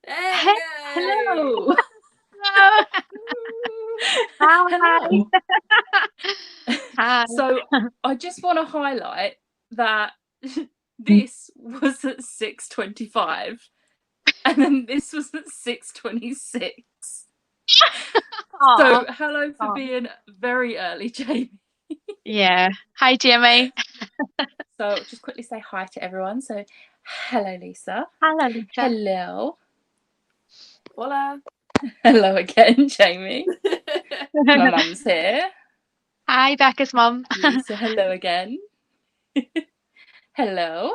There Hey, we Hello. hello. Hi. Hello. Hi. So I just want to highlight that this was at 6:25 and then this was at 6:26. So hello for being very early, Jamie. Yeah. Hi, Jamie. So just quickly say hi to everyone. So hello, Lisa. Hello, Lisa. Hello. Hola. Hello again, Jamie. My mum's here. Hi, Becca's mum. Lisa, hello again. Hello.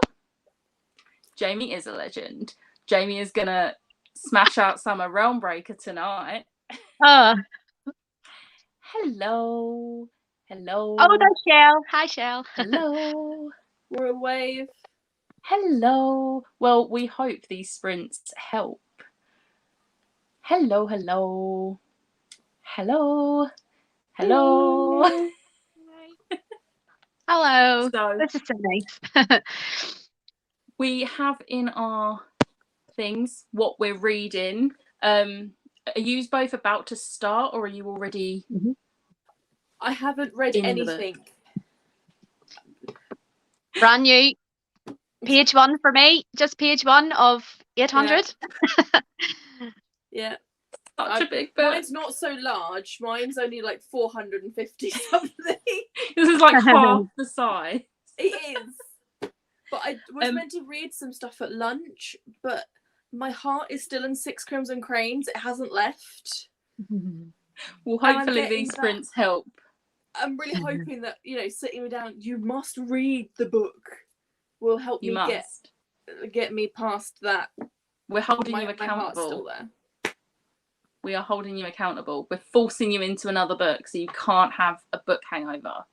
Jamie is a legend. Jamie is gonna smash out Summer Realm Breaker tonight. Oh. Hello. Hello. Oh, there's Shell. Hi, Shell. Hello. Royal Wave. Hello. Well, we hope these sprints help. Hello, hello. Hello. Hello. Hello. So This is so nice. we have in our things what we're reading. Are you both about to start, or are you already? I haven't read anything. Brand new. Page 1 for me. Just page 1 of 800. Yeah. Such a big book. Mine's not so large. Mine's only like 450 something. This is like half the size. It is. But I was meant to read some stuff at lunch, but my heart is still in Six Crimson Cranes. It hasn't left. Well, hopefully these sprints help. I'm really hoping that, sitting me down, you must read the book, will help me get me past that. We're holding you accountable. My heart's still there. We are holding you accountable. We're forcing you into another book, so you can't have a book hangover.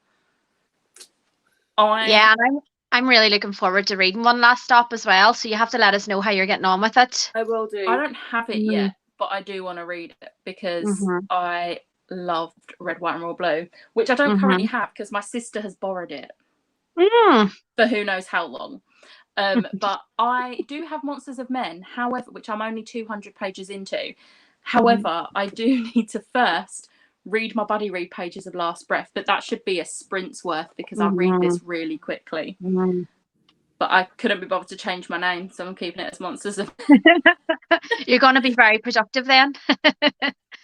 I'm really looking forward to reading One Last Stop as well, so you have to let us know how you're getting on with it. I will do. I don't have it yet, but I do want to read it because I loved Red, White and Royal Blue, which I don't currently have because my sister has borrowed it for who knows how long. But I do have Monsters of Men, however, which I'm only 200 pages into. However, I do need to first read my buddy read pages of Last Breath, but that should be a sprint's worth because I read this really quickly. But I couldn't be bothered to change my name, so I'm keeping it as Monsters of Men. You're going to be very productive then.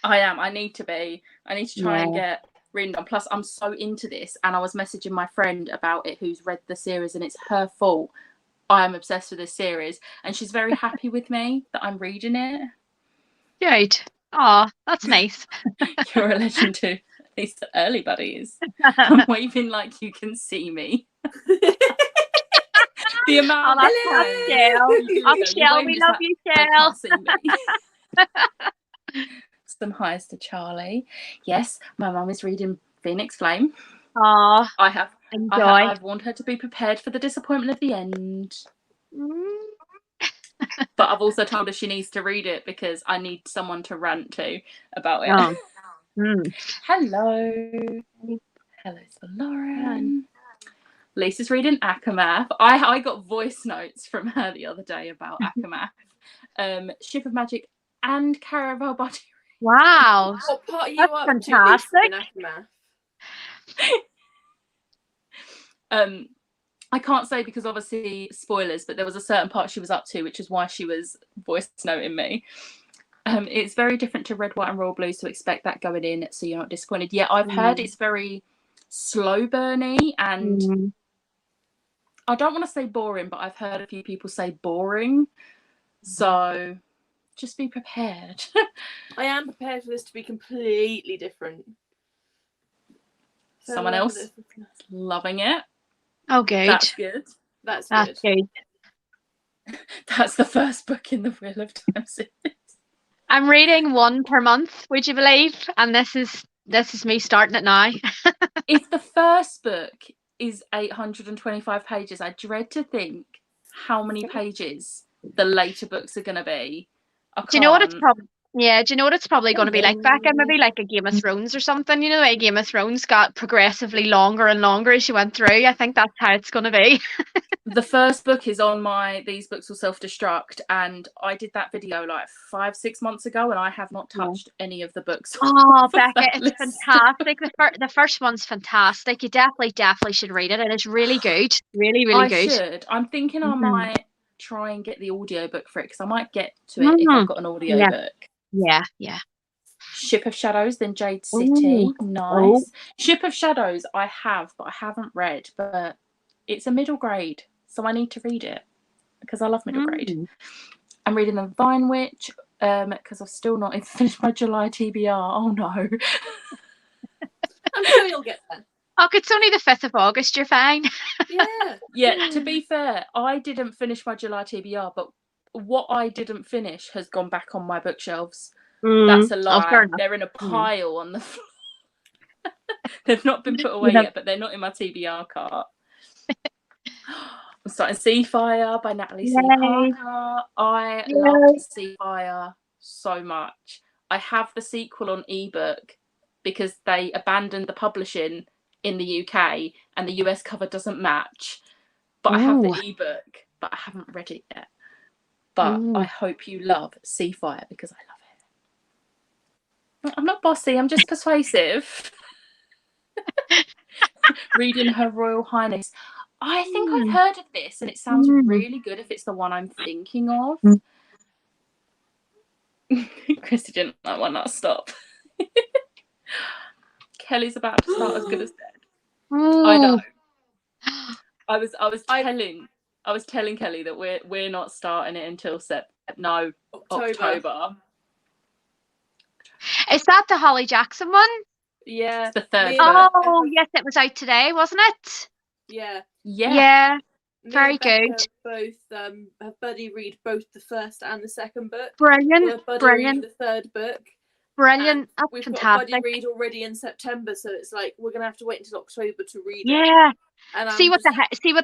I am. I need to be. I need to try and get reading done. Plus, I'm so into this, and I was messaging my friend about it who's read the series, and it's her fault. I am obsessed with this series, and she's very happy with me that I'm reading it. Good. Oh, that's nice. You're a legend too. At least the early buddies. I'm waving like you can see me. The amount of Shell, we love you, Shell. Some highs to Charlie. Yes, my mum is reading Phoenix Flame. Oh, I've warned her to be prepared for the disappointment of the end. But I've also told her she needs to read it because I need someone to rant to about it. Hello. Hello to Lauren. Lisa's reading Akamath. I got voice notes from her the other day about Akamath. Ship of Magic and Caravel Body. Wow. What part are you up fantastic. To, Lisa, in Akamath? I can't say because obviously spoilers, but there was a certain part she was up to, which is why she was voice noting me. It's very different to Red, White and Royal Blue, so expect that going in so you're not disappointed. Yeah, I've heard it's very slow burny and I don't want to say boring, but I've heard a few people say boring. So just be prepared. I am prepared for this to be completely different. Someone else is loving it. Oh, good. That's good. That's good. That's the first book in the Wheel of Time series. I'm reading one per month, would you believe? And this is me starting it now. If the first book is 825 pages, I dread to think how many pages the later books are going to be. Do you know what it's Yeah, do you know what it's probably going to be like, Becca? Maybe like a Game of Thrones or something. You know, the way Game of Thrones got progressively longer and longer as you went through. I think that's how it's going to be. The first book is on my These Books Will Self-Destruct, and I did that video like 5-6 months ago, and I have not touched any of the books. Oh, Becca, it's fantastic. The first one's fantastic. You definitely should read it. It is really good. Really, really good. I should. I'm thinking I might try and get the audiobook for it, because I might get to it if I've got an audiobook. Yeah. Ship of Shadows, then Jade City. Ooh. Nice. Ship of Shadows I have, but I haven't read, but it's a middle grade, so I need to read it because I love middle grade. I'm reading The Vine Witch because I've still not even finished my July TBR. Oh no. I'm sure you'll get there. Oh, it's only the 5th of August, you're fine. Yeah, to be fair, I didn't finish my July TBR, but what I didn't finish has gone back on my bookshelves. That's a lie. They're in a pile on the floor. They've not been put away yet, but they're not in my TBR cart. I'm starting Seafire by Natalie C. Parker. I loved Seafire so much. I have the sequel on ebook because they abandoned the publishing in the UK and the US cover doesn't match. But I have the ebook, but I haven't read it yet. But I hope you love Seafire because I love it. I'm not bossy, I'm just persuasive. Reading Her Royal Highness. I think I've heard of this and it sounds really good if it's the one I'm thinking of. Christy didn't like One Last Stop. Kelly's about to start As Good as Dead. I know. I was telling Kelly that we're not starting it until October. Is that the Holly Jackson one? Yeah. It's the third book. Yes, it was out today, wasn't it? Yeah. Very good. Both have buddy read both the first and the second book. Brilliant. The third book. Brilliant. That's we've fantastic. got a buddy read already in September, so it's like we're gonna have to wait until October to read it. Yeah. And see what the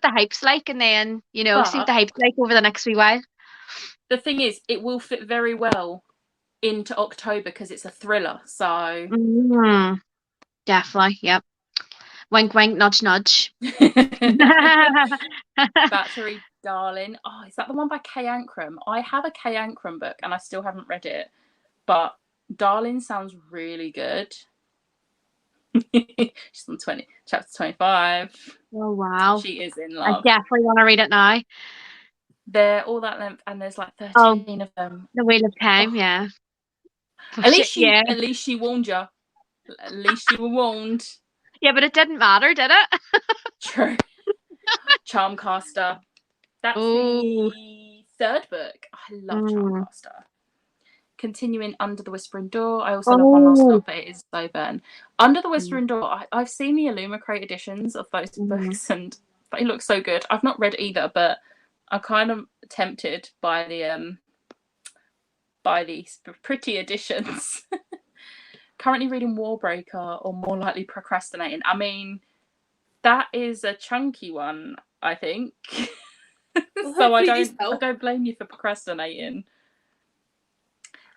hype's like, and then see what the hype's like over the next wee while. The thing is, it will fit very well into October because it's a thriller. So definitely, yep. Wink, wink, nudge, nudge. Battery Darling. Oh, is that the one by Kay Ancrum? I have a Kay Ancrum book and I still haven't read it, but Darling sounds really good. She's on chapter 25. Oh wow. She is in love. I definitely want to read it now. They're all that length and there's like 13 of them. The Wheel of Time, yeah. At least she warned you. At least you were warned. Yeah, but it didn't matter, did it? True. Charmcaster. That's the third book. I love Charmcaster. Continuing Under the Whispering Door. I also love One Last Stop, but it is so burn. Under the Whispering Door, I've seen the Illumicrate editions of those books and they look so good. I've not read either, but I'm kind of tempted by the pretty editions. Currently reading Warbreaker, or more likely procrastinating. I mean, that is a chunky one, I think. Well, so I don't blame you for procrastinating.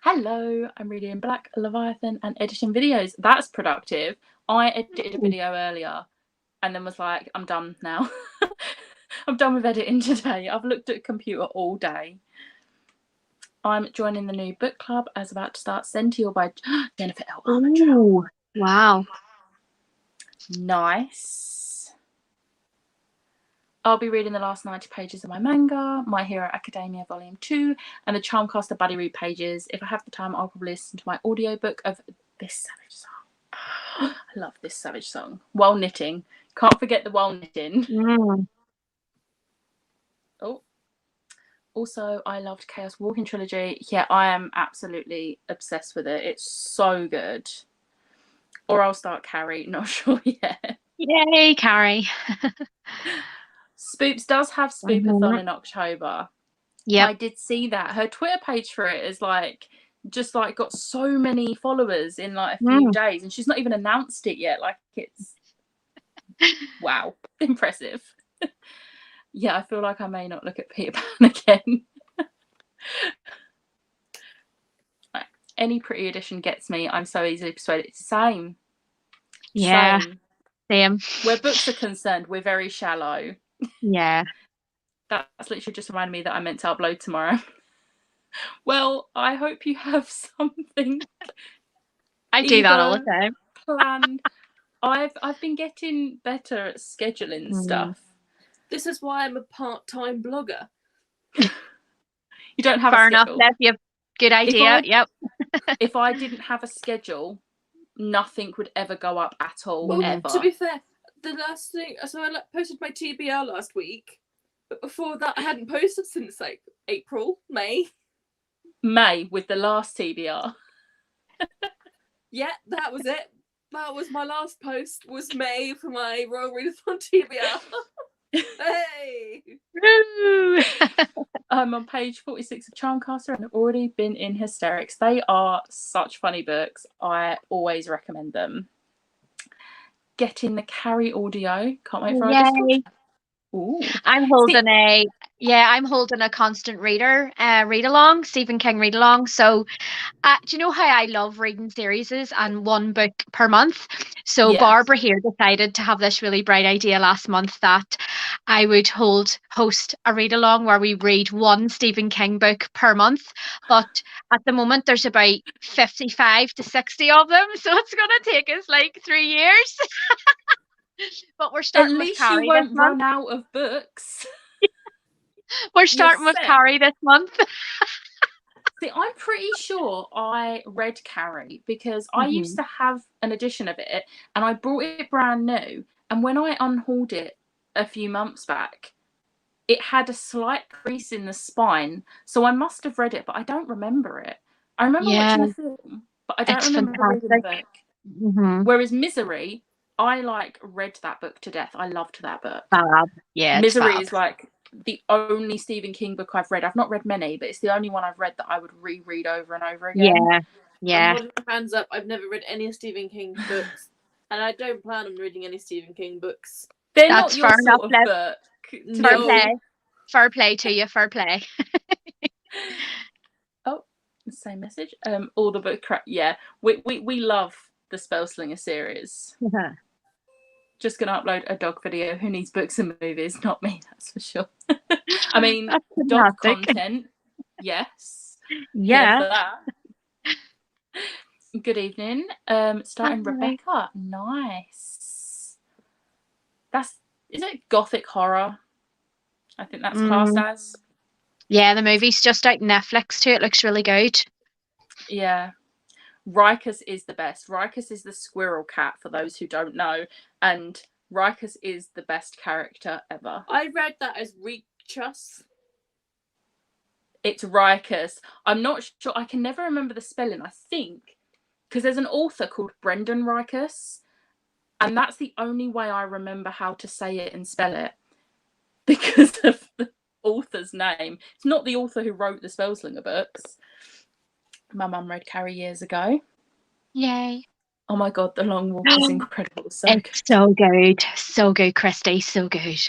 Hello, I'm reading Black Leviathan and editing videos. That's productive. I edited a video earlier and then was like, I'm done now. I'm done with editing today. I've looked at a computer all day. I'm joining the new book club as about to start Sential by Jennifer L. Armentrout. Wow. Nice. I'll be reading the last 90 pages of my manga, My Hero Academia Volume 2, and the Charmcaster Buddy Read pages. If I have the time, I'll probably listen to my audiobook of this Savage song. I love this Savage song. While knitting. Can't forget the while knitting. Oh. Also, I loved Chaos Walking Trilogy. Yeah, I am absolutely obsessed with it. It's so good. Or I'll start Carrie. Not sure yet. Yay, Carrie. Spoops does have Spoopathon in October. Yeah, I did see that. Her Twitter page for it is like just like got so many followers in like a few days, and she's not even announced it yet. Like it's wow, impressive. Yeah, I feel like I may not look at Peter Pan again. Right. any pretty edition gets me. I'm so easily persuaded. It's the same. Yeah. Same. Where books are concerned, we're very shallow. Yeah. That's literally just reminded me that I meant to upload tomorrow. Well, I hope you have something. I do that all the time. Planned. I've been getting better at scheduling stuff. This is why I'm a part-time blogger. You don't have Fair a schedule. enough. Yep. Good idea. Yep. If I didn't have a schedule, nothing would ever go up at all, ever. To be fair, the last thing, so I posted my TBR last week, but before that I hadn't posted since like April, May with the last TBR. Yeah, that was it. That was my last post, was May for my Royal Readathon TBR. Hey! I'm on page 46 of Charmcaster and I've already been in hysterics. They are such funny books. I always recommend them. Getting the Carrie audio. Can't wait for our Discord. Ooh. I'm holding a constant reader read along, Stephen King read along. So do you know how I love reading series and one book per month? So yes. Barbara here decided to have this really bright idea last month that I would host a read along where we read one Stephen King book per month. But at the moment there's about 55 to 60 of them. So it's going to take us like 3 years. But we're starting with Carrie. At least you won't run out of books. We're starting with Carrie this month. See, I'm pretty sure I read Carrie because I used to have an edition of it and I brought it brand new. And when I unhauled it a few months back, it had a slight crease in the spine. So I must have read it, but I don't remember it. I remember watching the film, but I don't remember reading the book. Whereas Misery, I read that book to death. I loved that book. Yeah, Misery is like the only Stephen King book I've read. I've not read many, but it's the only one I've read that I would reread over and over again. Yeah. I'm holding my hands up. I've never read any Stephen King books, and I don't plan on reading any Stephen King books. They're not your sort of book. No. Fair play to you. Fair play. Oh, the same message. All the book crap. Yeah, we love the Spellslinger series. Just gonna upload a dog video. Who needs books and movies? Not me, that's for sure. I mean, dog content. Yes. Yeah. Good evening. Starting Rebecca. Nice. Is it gothic horror? I think that's classed as. Yeah, the movie's just out Netflix too. It looks really good. Yeah. Rikus is the best. Rikus is the squirrel cat, for those who don't know, and Rikus is the best character ever. I read that as Rikus. It's Rikus. I'm not sure. I can never remember the spelling. I think because there's an author called Brendan Rikus, and that's the only way I remember how to say it and spell it because of the author's name. It's not the author who wrote the Spellslinger books. My mum read Carrie years ago. Yay. Oh my god, The Long Walk is incredible. So it's so good. So good, Christy. So good.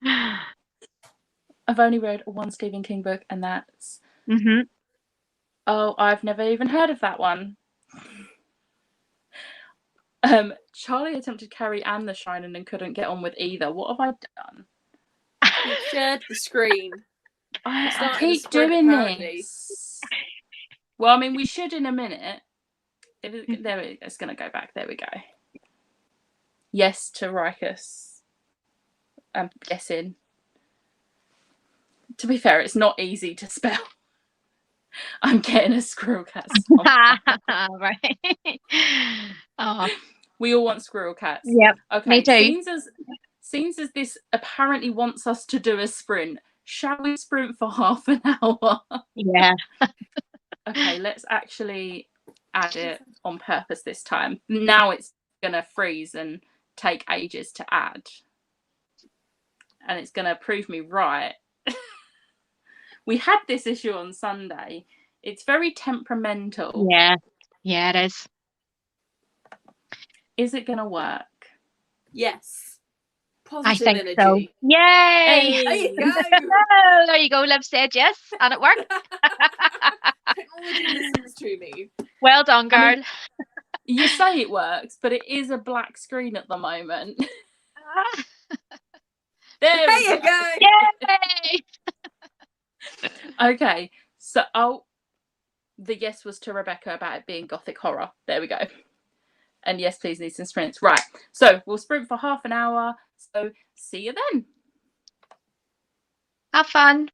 I've only read one Stephen King book and that's... Oh, I've never even heard of that one. Charlie attempted Carrie and The Shining and couldn't get on with either. What have I done? You shared the screen. I keep doing this. Well, I mean, we should in a minute. It's going to go back. There we go. Yes to Rikus. I'm guessing. To be fair, it's not easy to spell. I'm getting a squirrel cat song. Right. Oh. We all want squirrel cats. Yep. Okay. Me too. Seems as this apparently wants us to do a sprint. Shall we sprint for half an hour? Yeah. Okay, let's actually add it on purpose this time. Now it's going to freeze and take ages to add. And it's going to prove me right. We had this issue on Sunday. It's very temperamental. Yeah. Yeah, it is. Is it going to work? Yes. Positive I think energy. so. Yay! There you go. There you go. Liv said yes, and it worked. Technology listens to me. Well done, girl. I mean, you say it works, but it is a black screen at the moment. There you go. Yay! Okay, so the yes was to Rebecca about it being gothic horror. There we go. And yes, please need some sprints. Right, so we'll sprint for half an hour. So see you then. Have fun.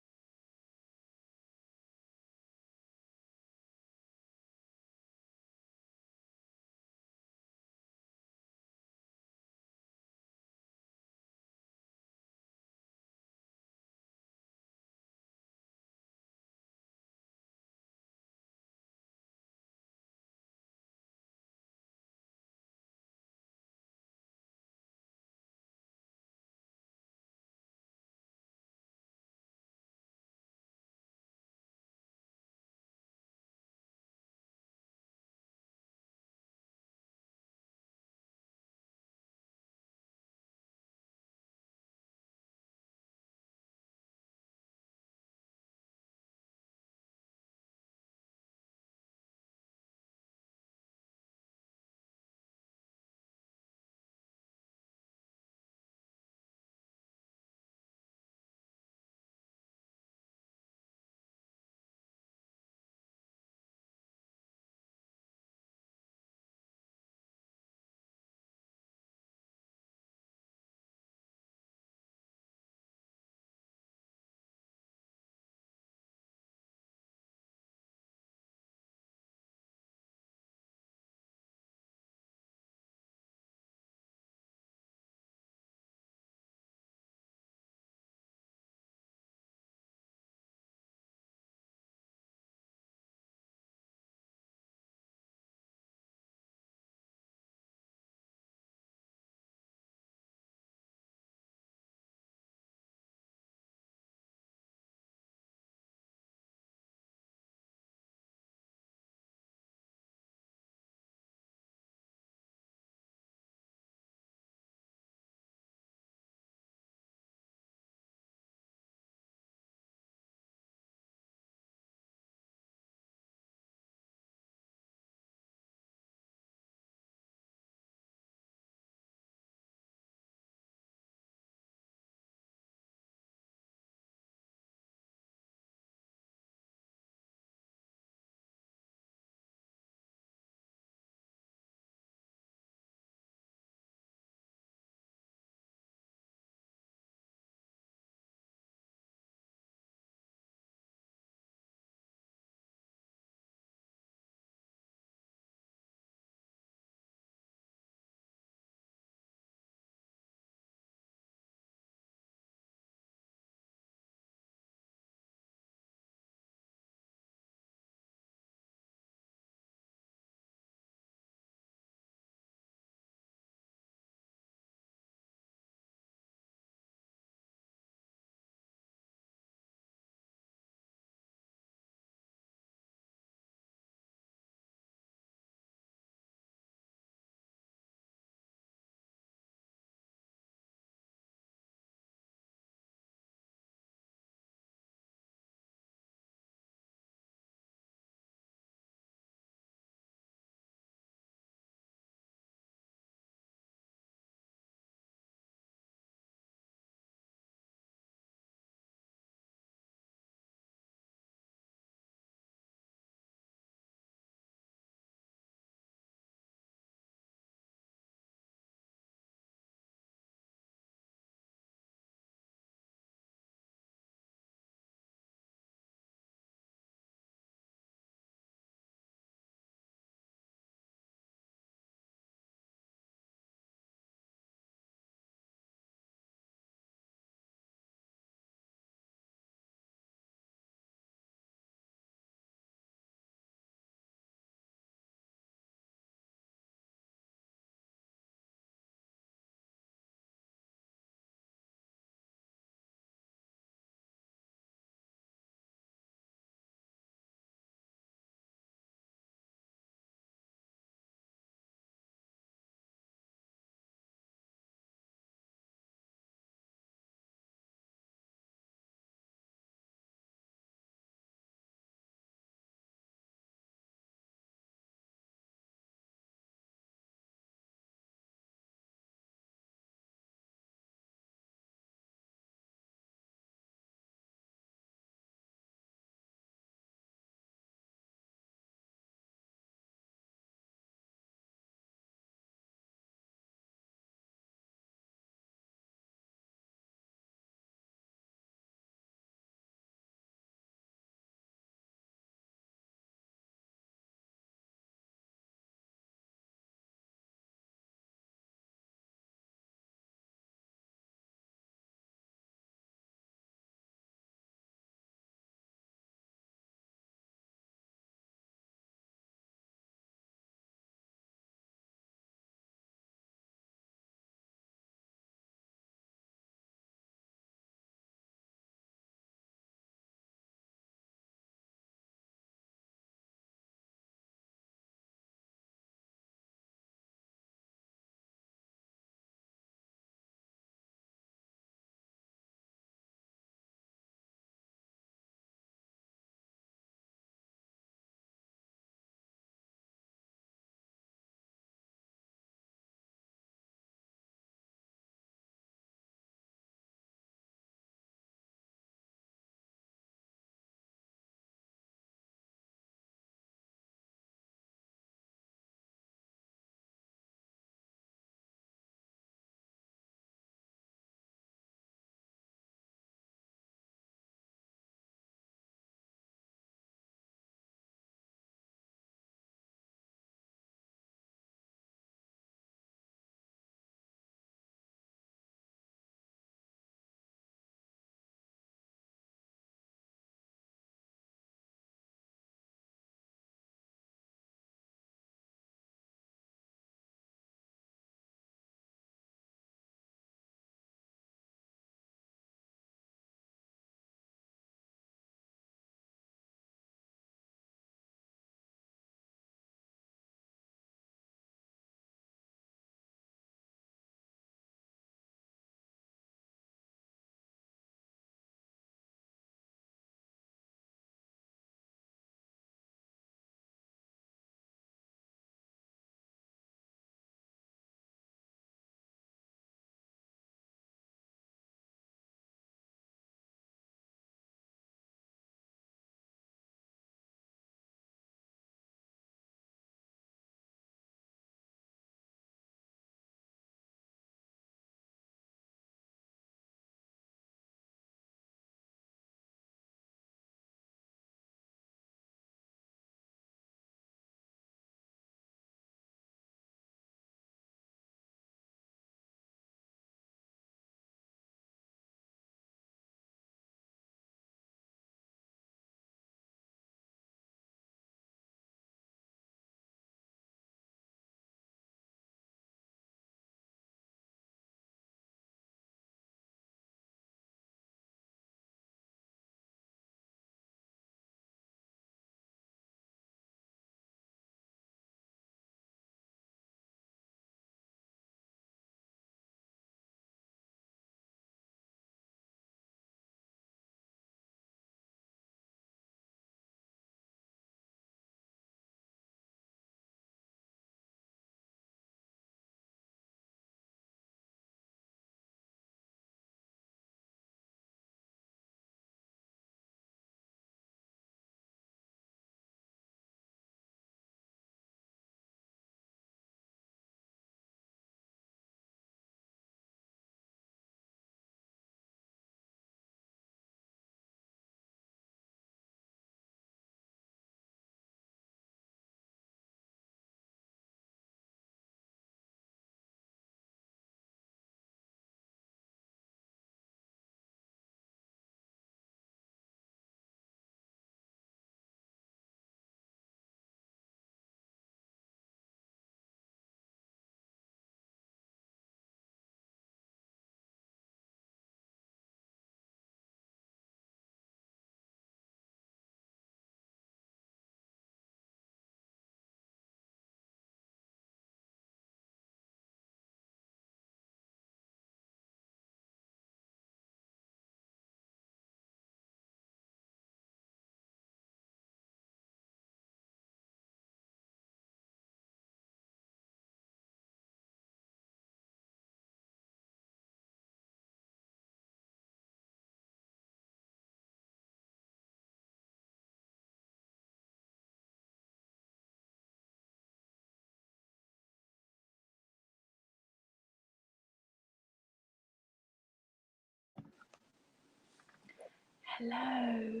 Hello.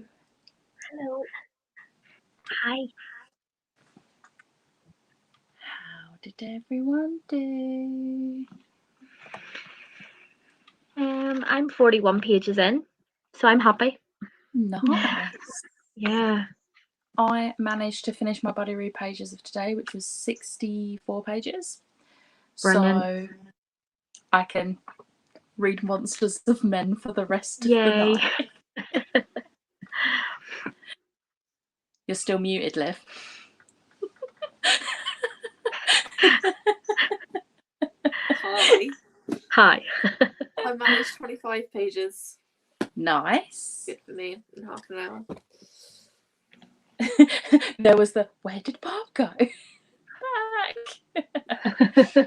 Hello. Hi. How did everyone do? I'm 41 pages in, so I'm happy. Nice. Yeah. I managed to finish my buddy read pages of today, which was 64 pages. Brilliant. So I can read Monsters of Men for the rest of the Yay. night. You're still muted, Liv. Hi. Hi. I managed 25 pages. Nice. Good for me in half an hour. There was the, where did Barb go? Back. So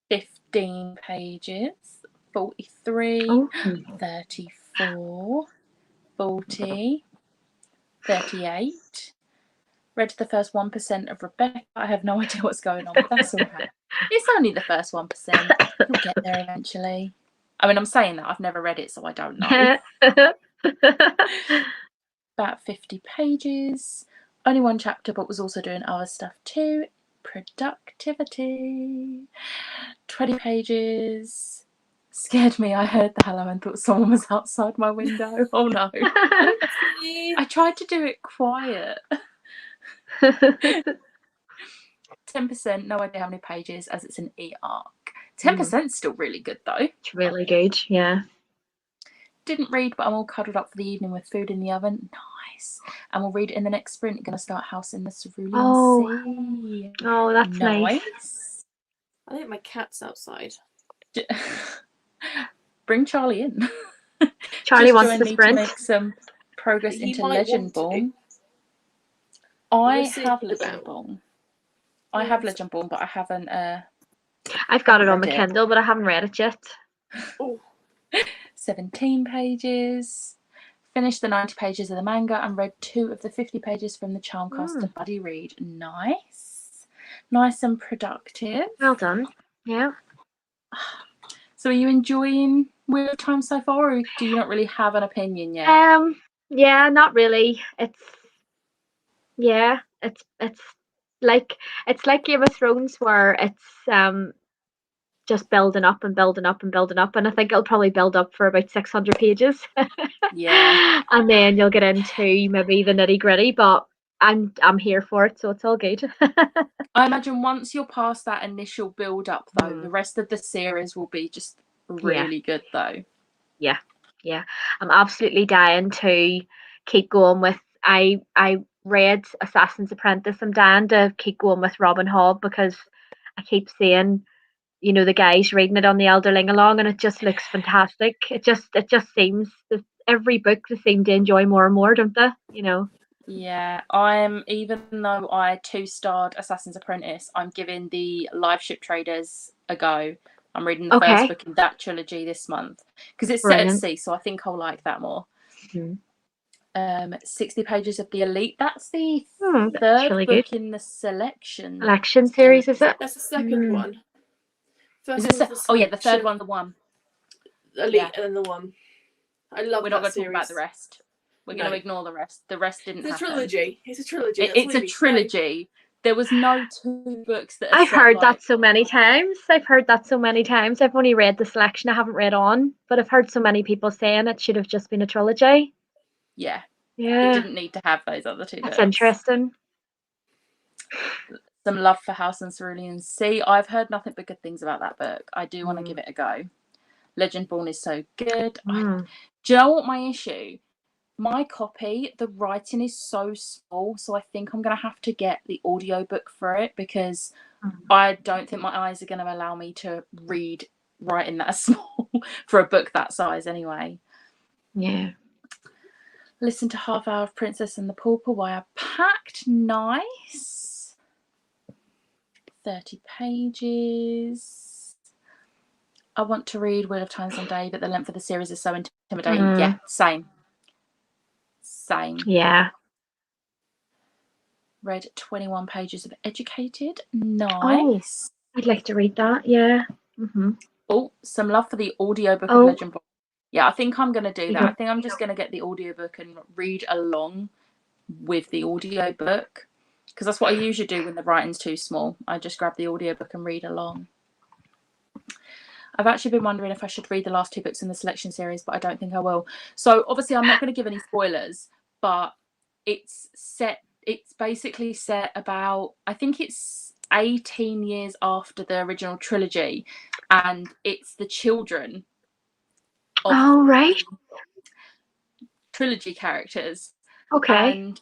15 pages, 43, Oh. 34, 40, 38. Read the first 1% of Rebecca. I have no idea what's going on, but that's all right. It's only the first 1%. You'll get there eventually. I mean, I'm saying that. I've never read it, so I don't know. About 50 pages. Only one chapter, but was also doing other stuff too. Productivity. 20 pages. Scared me. I heard the hello and thought someone was outside my window. Oh no. I tried to do it quiet. 10%, no idea how many pages, as it's an e-arc. 10% is still really good though. It's really good, yeah. Didn't read, but I'm all cuddled up for the evening with food in the oven. Nice. And we'll read it in the next sprint. Going to start House in the Cerulean Sea. Oh, that's nice. I think my cat's outside. Bring Charlie in. Charlie Just wants join to me sprint. to make some progress He into might want Legendborn. to. I We'll see have about. Legendborn. I have Legendborn, but I haven't. I've got it on read the it. Kindle, but I haven't read it yet. Oh. 17 pages. Finished the 90 pages of the manga and read 2 of the 50 pages from the Charmcaster buddy read. Nice. Nice and productive. Well done. Yeah. So are you enjoying Wheel of Time so far, or do you not really have an opinion yet? Yeah, not really. It's like Game of Thrones, where it's just building up and building up and building up, and I think it'll probably build up for about 600 pages. Yeah. And then you'll get into maybe the nitty-gritty, but I'm here for it, so it's all good. I imagine once you're past that initial build up though, the rest of the series will be just really good though. Yeah. I'm absolutely dying to keep going with I read Assassin's Apprentice. I'm dying to keep going with Robin Hood, because I keep seeing, the guys reading it on the Elderling along, and it just looks fantastic. It just seems that every book they seem to enjoy more and more, don't they? Yeah, even though I 2-starred Assassin's Apprentice, I'm giving the Live Ship Traders a go. I'm reading the first book in that trilogy this month because it's set at sea, so I think I'll like that more. 60 pages of the Elite. That's the third really book good in the selection series, is it? That's the second one. First is it the third one, the one. Elite, and then the one. I love. We're not going to talk about the rest. We're going to ignore the rest. The rest didn't happen. It's a trilogy. It's a trilogy. It's a trilogy. There was no 2 books that I've heard that so many times. I've only read the selection. I haven't read on, but I've heard so many people saying it should have just been a trilogy. Yeah. Yeah. It didn't need to have those other 2 books. That's interesting. Some love for House and Cerulean Sea. I've heard nothing but good things about that book. I do want to give it a go. Legendborn is so good. Do you know what my issue? My copy, the writing is so small, so I think I'm going to have to get the audiobook for it, because I don't think my eyes are going to allow me to read writing that small for a book that size anyway. Yeah. Listen to Half Hour of Princess and the Pauper while I packed. Nice. 30 pages. I want to read Wheel of Time someday, but the length of the series is so intimidating. Yeah, same. Yeah. Read 21 pages of Educated. Nice. I'd like to read that. Yeah. Oh, some love for the audiobook of Legendborn. Yeah, I think I'm going to do that. I think I'm just going to get the audiobook and read along with the audiobook, because that's what I usually do when the writing's too small. I just grab the audiobook and read along. I've actually been wondering if I should read the last 2 books in the selection series, but I don't think I will. So obviously I'm not going to give any spoilers, but it's basically set about, I think it's 18 years after the original trilogy, and it's the children of trilogy characters. Okay. And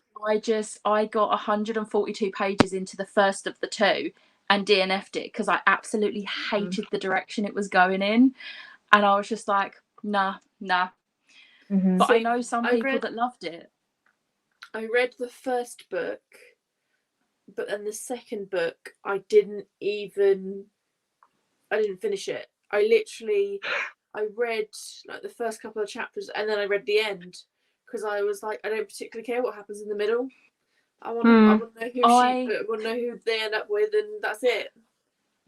I got 142 pages into the first of the 2 and DNF'd it because I absolutely hated the direction it was going in, and I was just like, nah. But So I know some people that loved it. I read the first book, but then the second book I didn't finish it. I read like the first couple of chapters and then I read the end, because I was like, I don't particularly care what happens in the middle. I want to know who they end up with, and that's it.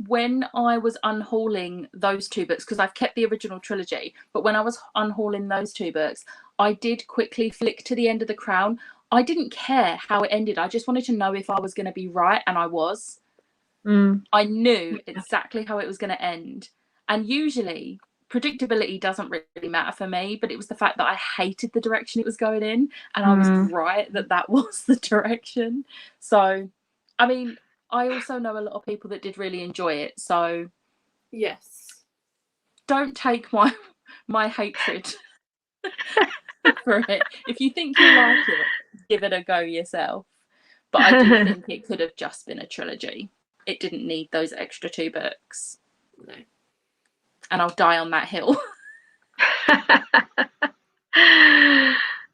When I was unhauling those 2 books, because I've kept the original trilogy, but when I was unhauling those 2 books, I did quickly flick to the end of The Crown. I didn't care how it ended. I just wanted to know if I was going to be right, and I was. I knew exactly how it was going to end. And usually predictability doesn't really matter for me, but it was the fact that I hated the direction it was going in, and I was right that was the direction. So, I mean, I also know a lot of people that did really enjoy it, so yes, don't take my hatred for it. If you think you like it, give it a go yourself. But I do think it could have just been a trilogy. It didn't need those extra 2 books. No. And I'll die on that hill.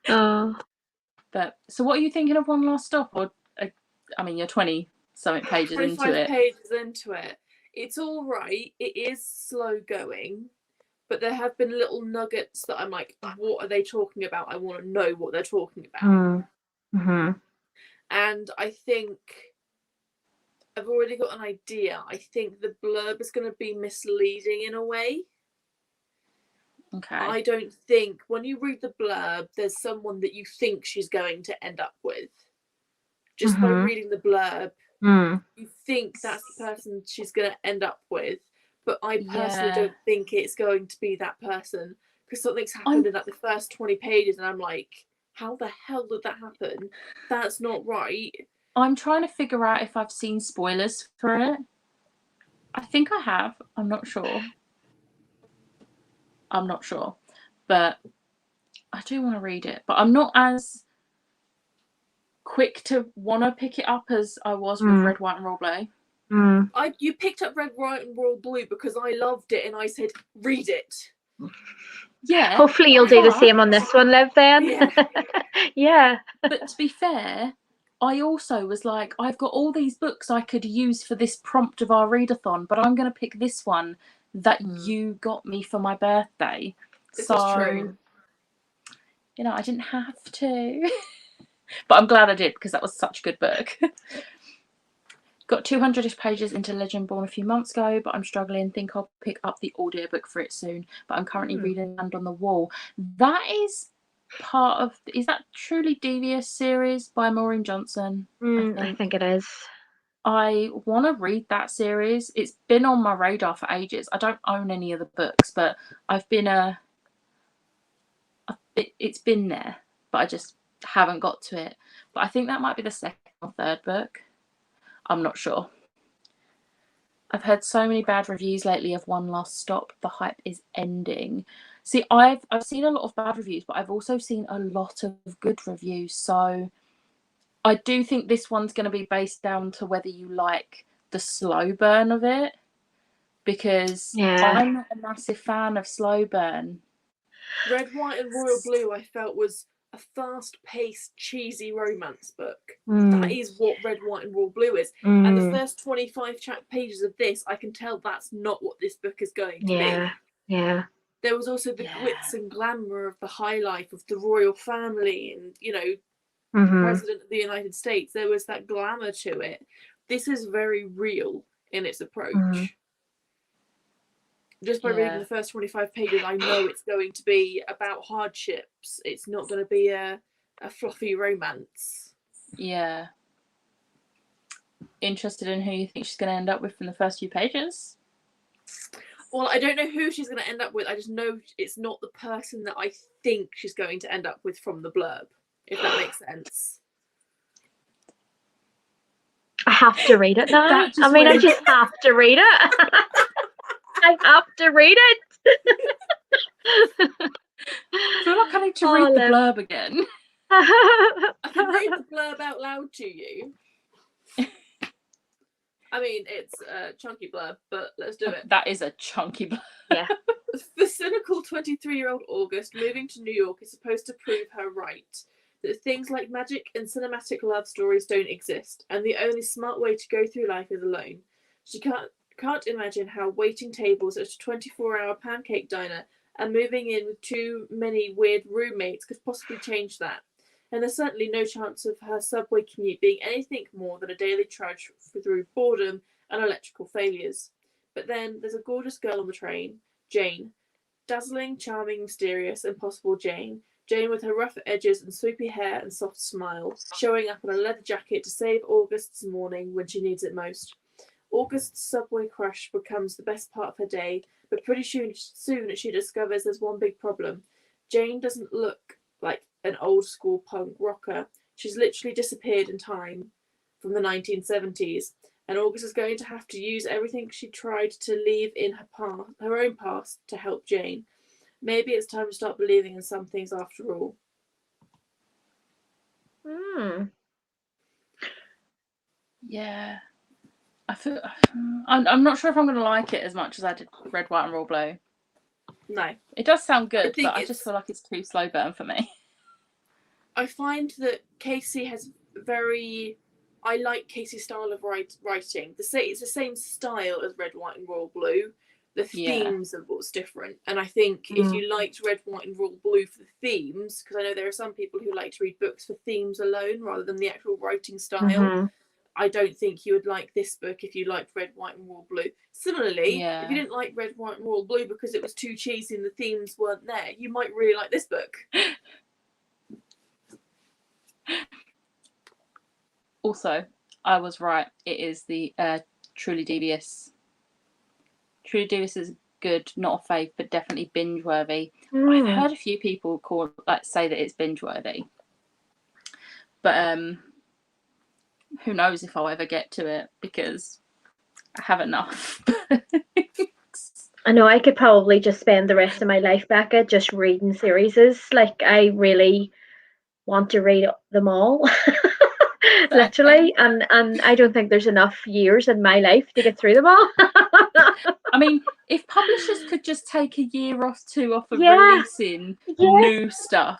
Oh. But so what are you thinking of One Last Stop? Or I mean, you're 20-something pages into it. 25 pages into it. It's all right. It is slow going, but there have been little nuggets that I'm like, what are they talking about? I want to know what they're talking about. And I think I've already got an idea. I think the blurb is going to be misleading in a way. Okay. I don't think when you read the blurb, there's someone that you think she's going to end up with. Just by reading the blurb, you think that's the person she's going to end up with. But I personally don't think it's going to be that person, because something's happened in like the first 20 pages, and I'm like, how the hell did that happen? That's not right. I'm trying to figure out if I've seen spoilers for it. I think I have. I'm not sure. But I do want to read it. But I'm not as quick to want to pick it up as I was with Red, White and Royal Blue. You picked up Red, White and Royal Blue because I loved it and I said, read it. Yeah. Hopefully you'll do the same on this one, Liv, then. Yeah. But to be fair, I also was like, I've got all these books I could use for this prompt of our readathon, but I'm going to pick this one that you got me for my birthday. This is true. You know, I didn't have to. But I'm glad I did, because that was such a good book. Got 200-ish pages into Legend Born a few months ago, but I'm struggling. Think I'll pick up the audiobook for it soon. But I'm currently reading Land on the Wall. That is part of... Is that Truly Devious series by Maureen Johnson? I think it is. I want to read that series. It's been on my radar for ages. I don't own any of the books, but I've been it's been there, but I just haven't got to it. But I think that might be the second or third book. I'm not sure. I've heard so many bad reviews lately of One Last Stop. The hype is ending. See, I've seen a lot of bad reviews, but I've also seen a lot of good reviews. So I do think this one's going to be based down to whether you like the slow burn of it, because I'm not a massive fan of slow burn. Red, White and Royal Blue I felt was a fast-paced, cheesy romance book. That is what Red, White and Royal Blue is. And the first 25 pages of this, I can tell that's not what this book is going to be. Yeah. There was also the glitz and glamour of the high life of the royal family and, you know, the President of the United States. There was that glamour to it. This is very real in its approach. Just by reading the first 25 pages, I know it's going to be about hardships. It's not going to be a fluffy romance. Yeah. Interested in who you think she's going to end up with from the first few pages? Well, I don't know who she's going to end up with. I just know it's not the person that I think she's going to end up with from the blurb, if that makes sense. I have to read it now. I just have to read it. I have to read it. I feel like I need to read the blurb again. I can read the blurb out loud to you. I mean, it's a chunky blurb, but let's do it. That is a chunky blurb. Yeah. The cynical 23-year-old August moving to New York is supposed to prove her right. That things like magic and cinematic love stories don't exist, and the only smart way to go through life is alone. She can't imagine how waiting tables at a 24-hour pancake diner and moving in with too many weird roommates could possibly change that. And there's certainly no chance of her subway commute being anything more than a daily trudge through boredom and electrical failures. But then there's a gorgeous girl on the train, Jane. Dazzling, charming, mysterious, impossible Jane. Jane with her rough edges and swoopy hair and soft smile, showing up in a leather jacket to save August's morning when she needs it most. August's subway crush becomes the best part of her day, but pretty soon she discovers there's one big problem. Jane doesn't look like an old school punk rocker. She's literally disappeared in time from the 1970s, and August is going to have to use everything she tried to leave in her own past to help Jane. Maybe it's time to start believing in some things after all. Yeah. I'm not sure if I'm going to like it as much as I did Red, White and Royal Blue. No. It does sound good, but I just feel like it's too slow burn for me. I find that Casey has I like Casey's style of writing. It's the same style as Red, White and Royal Blue. The themes are what's different. And I think if you liked Red, White and Royal Blue for the themes, because I know there are some people who like to read books for themes alone rather than the actual writing style, I don't think you would like this book if you liked Red, White and Royal Blue. Similarly, if you didn't like Red, White and Royal Blue because it was too cheesy and the themes weren't there, you might really like this book. Also, I was right. It is the Truly Devious. Truly Devious is good, not a fave, but definitely binge worthy. I've heard a few people say that it's binge worthy, but who knows if I'll ever get to it because I have enough. I know I could probably just spend the rest of my life, Becca, just reading series. Like, I really want to read them all. Literally, and I don't think there's enough years in my life to get through them all. I mean, if publishers could just take a year or two off of releasing new stuff,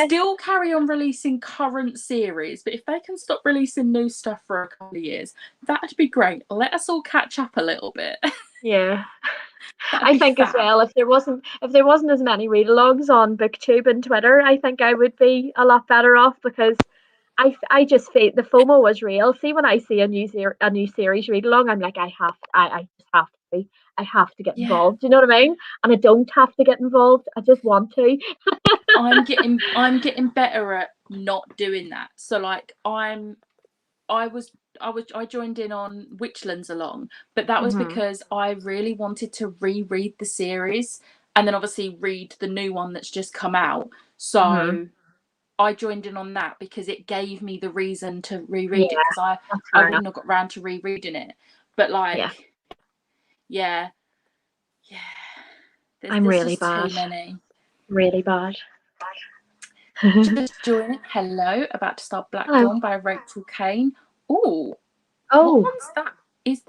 still carry on releasing current series, but if they can stop releasing new stuff for a couple of years, that'd be great. Let us all catch up a little bit. Yeah. I think as well, if there wasn't as many read-alongs on BookTube and Twitter, I think I would be a lot better off, because I just feel the FOMO was real. See, when I see a new series read along, I'm like, I have to get involved. Do you know what I mean? And I don't have to get involved. I just want to. I'm getting better at not doing that. So I joined in on Witchlands along, but that was because I really wanted to reread the series and then obviously read the new one that's just come out. So I joined in on that because it gave me the reason to reread it, because I wouldn't have got round to rereading it. But I'm really bad. Too many. Really bad. Just joining. Hello, about to start Black Dawn by Rachel Kane. Oh, what one's that? Is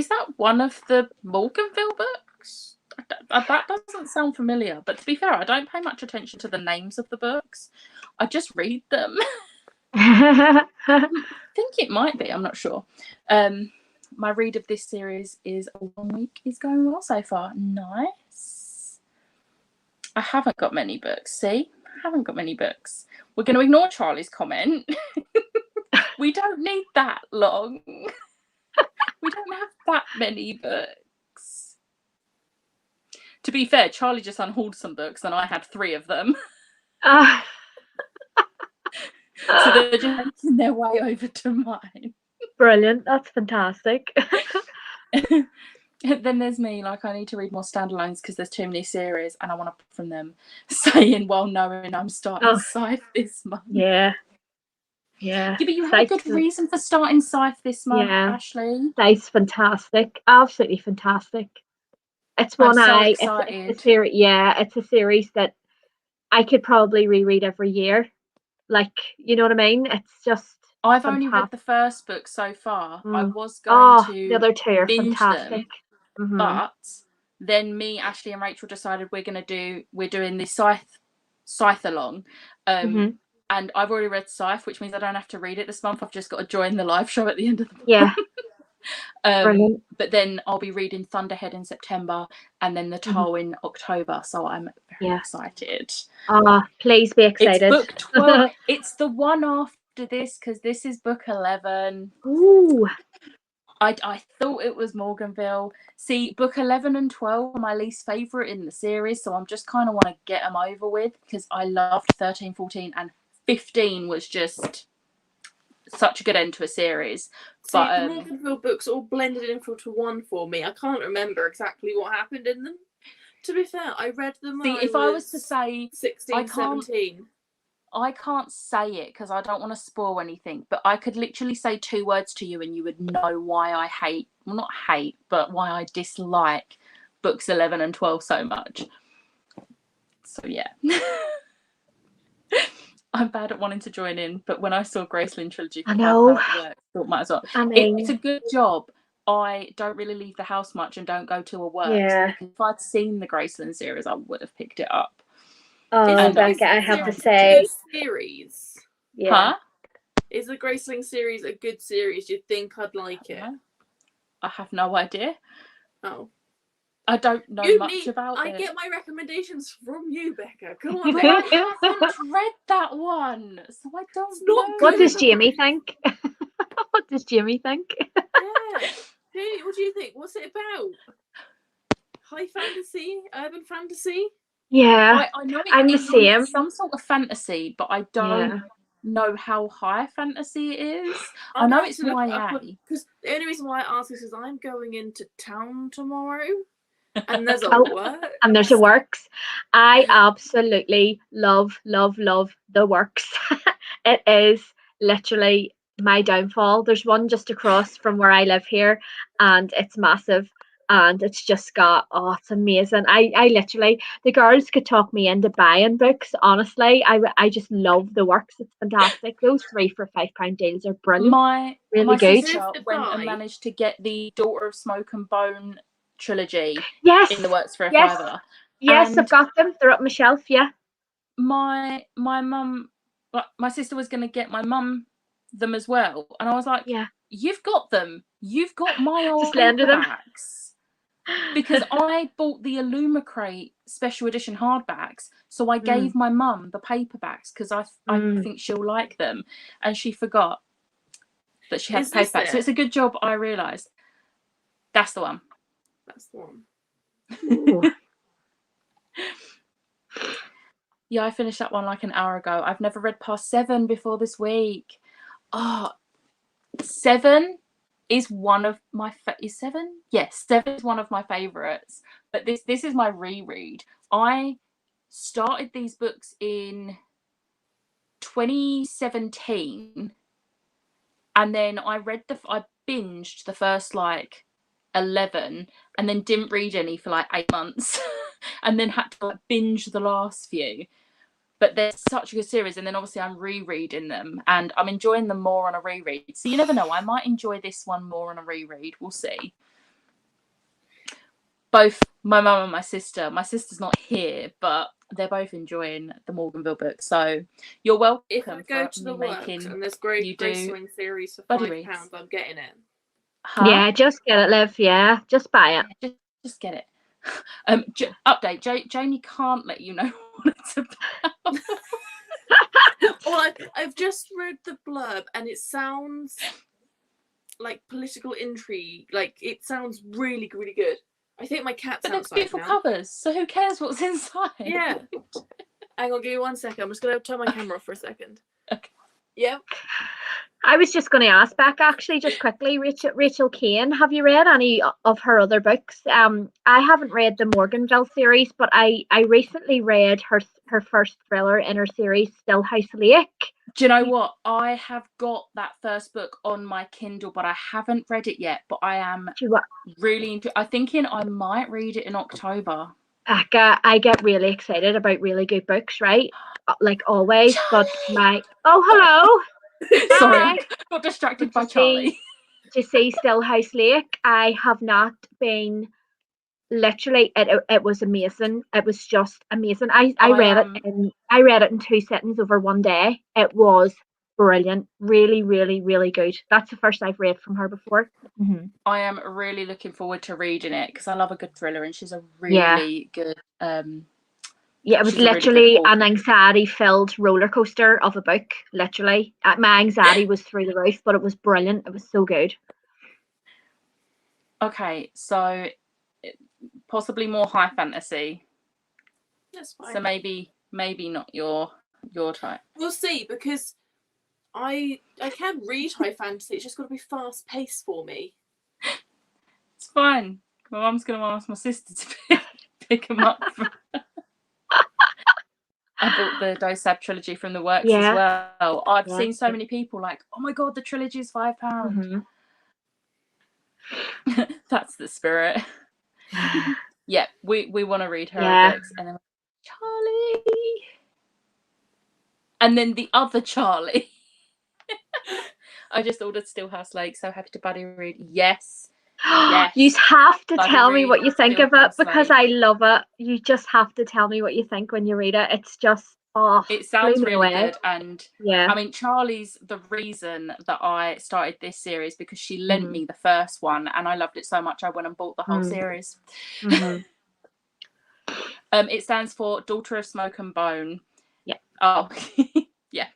that one of the Morganville books? That doesn't sound familiar, but to be fair, I don't pay much attention to the names of the books. I just read them. I think it might be, I'm not sure. My read of this series is 1 week is going well so far. Nice. I haven't got many books. See? I haven't got many books. We're going to ignore Charlie's comment. We don't need that long. We don't have that many books. To be fair, Charlie just unhauled some books and I had 3 of them. So they're just making their way over to mine. Brilliant. That's fantastic. Then there's me, like, I need to read more standalones because there's too many series and I want to from them, saying while knowing I'm starting Scythe this month. Yeah, but you had a good reason for starting Scythe this month, Ashley. Scythe's fantastic, absolutely fantastic. It's one I'm so excited. It's a series, it's a series that I could probably reread every year. Like, you know what I mean? It's just I've only read the first book so far. I was going to the other 2 are binge fantastic. them, but then me, Ashley, and Rachel decided we're doing the Scythe along. And I've already read Scythe, which means I don't have to read it this month. I've just got to join the live show at the end of the month. But then I'll be reading Thunderhead in September and then the Toll in October. So I'm very excited. Please be excited. It's book 12. It's the one after this because this is book 11. Ooh. I thought it was Morganville. See, book 11 and 12 are my least favourite in the series, so I'm just kind of want to get them over with because I loved 13, 14 and 15 was just such a good end to a series. See, the Morganville books all blended into one for me. I can't remember exactly what happened in them. To be fair, I read them when I was to say 16, 17. I can't say it because I don't want to spoil anything, but I could literally say 2 words to you and you would know why I not hate, but why I dislike books 11 and 12 so much. So yeah. I'm bad at wanting to join in, but when I saw Graceland Trilogy, I thought might as well. It's a good job. I don't really leave the house much and don't go to a work. Yeah. Because if I'd seen the Graceland series, I would have picked it up. Oh, Becca, I have to say. Good series. Yeah. Huh? Is the Graceling series a good series? Do you think I'd like it? I have no idea. Oh. I don't know much about it. I get my recommendations from you, Becca. Come on. But I haven't read that one, so I don't know. What does Jamie think? What does Jamie think? Yeah. Jamie, what do you think? What's it about? High fantasy? Urban fantasy? Yeah. I know I'm the same. It's some sort of fantasy, but I don't know how high fantasy it is. I know it's YA. Because the only reason why I ask this is I'm going into town tomorrow. And there's a work. And there's a works. I absolutely love the works. It is literally my downfall. There's one just across from where I live here, and it's massive. And it's just got, it's amazing. I literally, the girls could talk me into buying books. Honestly, I just love the works. It's fantastic. Those 3 for £5 deals are brilliant. My good. sister went and managed to get the Daughter of Smoke and Bone trilogy in the works for a fiver. Yes, and I've got them. They're up my shelf. Yeah. My mum, my sister was going to get my mum them as well, and I was like, you've got them. You've got my old paperbacks. Because I bought the Illumicrate special edition hardbacks, so I gave my mum the paperbacks because I think she'll like them, and she forgot that she had the paperbacks. So it's a good job I realised. That's the one. That's the one. Yeah, I finished that one like an hour ago. I've never read past 7 before this week. 7 is one of my is 7? Yes, 7 is one of my favourites. But this is my reread. I started these books in 2017, and then I binged the first 11 and then didn't read any for 8 months and then had to binge the last few. But they're such a good series, and then obviously I'm rereading them and I'm enjoying them more on a reread. So you never know, I might enjoy this one more on a reread. We'll see. Both my mum and my sister's not here, but they're both enjoying the Morganville book. So you're welcome. If I go to the works and there's Graceling series for £5, I'm getting it. Huh? Yeah, just get it, Liv. Yeah, just buy it. Yeah, just get it. Update: Jamie can't let you know what it's about. Well, I've just read the blurb and it sounds like political intrigue. Like, it sounds really, really good. I think my cat's But they're outside beautiful now. covers, so who cares what's inside? Yeah. Hang on, give me 1 second. I'm just going to turn my camera off for a second. Okay. Yep. I was just going to ask back, actually, just quickly, Rachel Kane, have you read any of her other books? I haven't read the Morganville series, but I recently read her first thriller in her series, Stillhouse Lake. Do you know what? I have got that first book on my Kindle, but I haven't read it yet. But I am really I'm thinking I might read it in October. I get really excited about really good books, right? Like always. Charlie! But hello. Sorry, I got distracted by Charlie. To see Stillhouse Lake, I have not been. Literally, it was amazing. It was just amazing. I read it in 2 sittings over one day. It was brilliant. Really, really, really good. That's the first I've read from her before. Mm-hmm. I am really looking forward to reading it because I love a good thriller, and she's a really good. Yeah, it was literally an anxiety-filled roller coaster of a book. Literally, my anxiety was through the roof, but it was brilliant. It was so good. Okay, so possibly more high fantasy. That's fine. So maybe not your type. We'll see, because I can read high fantasy. It's just got to be fast paced for me. It's fine. My mum's going to ask my sister to pick them up. I bought the Dosab trilogy from the works as well. I've seen so many people like, oh my god, the trilogy is £5. Mm-hmm. That's the spirit. Yeah, we want to read her books, and then Charlie, and then the other Charlie. I just ordered Stillhouse Lake. So happy to buddy read. Yes. You have to tell me what you think of it, because I love it. You just have to tell me what you think when you read it. It's just it sounds really good. And I mean, Charlie's the reason that I started this series, because she lent me the first one and I loved it so much I went and bought the whole series. It stands for Daughter of Smoke and Bone. Yeah. Oh, yeah.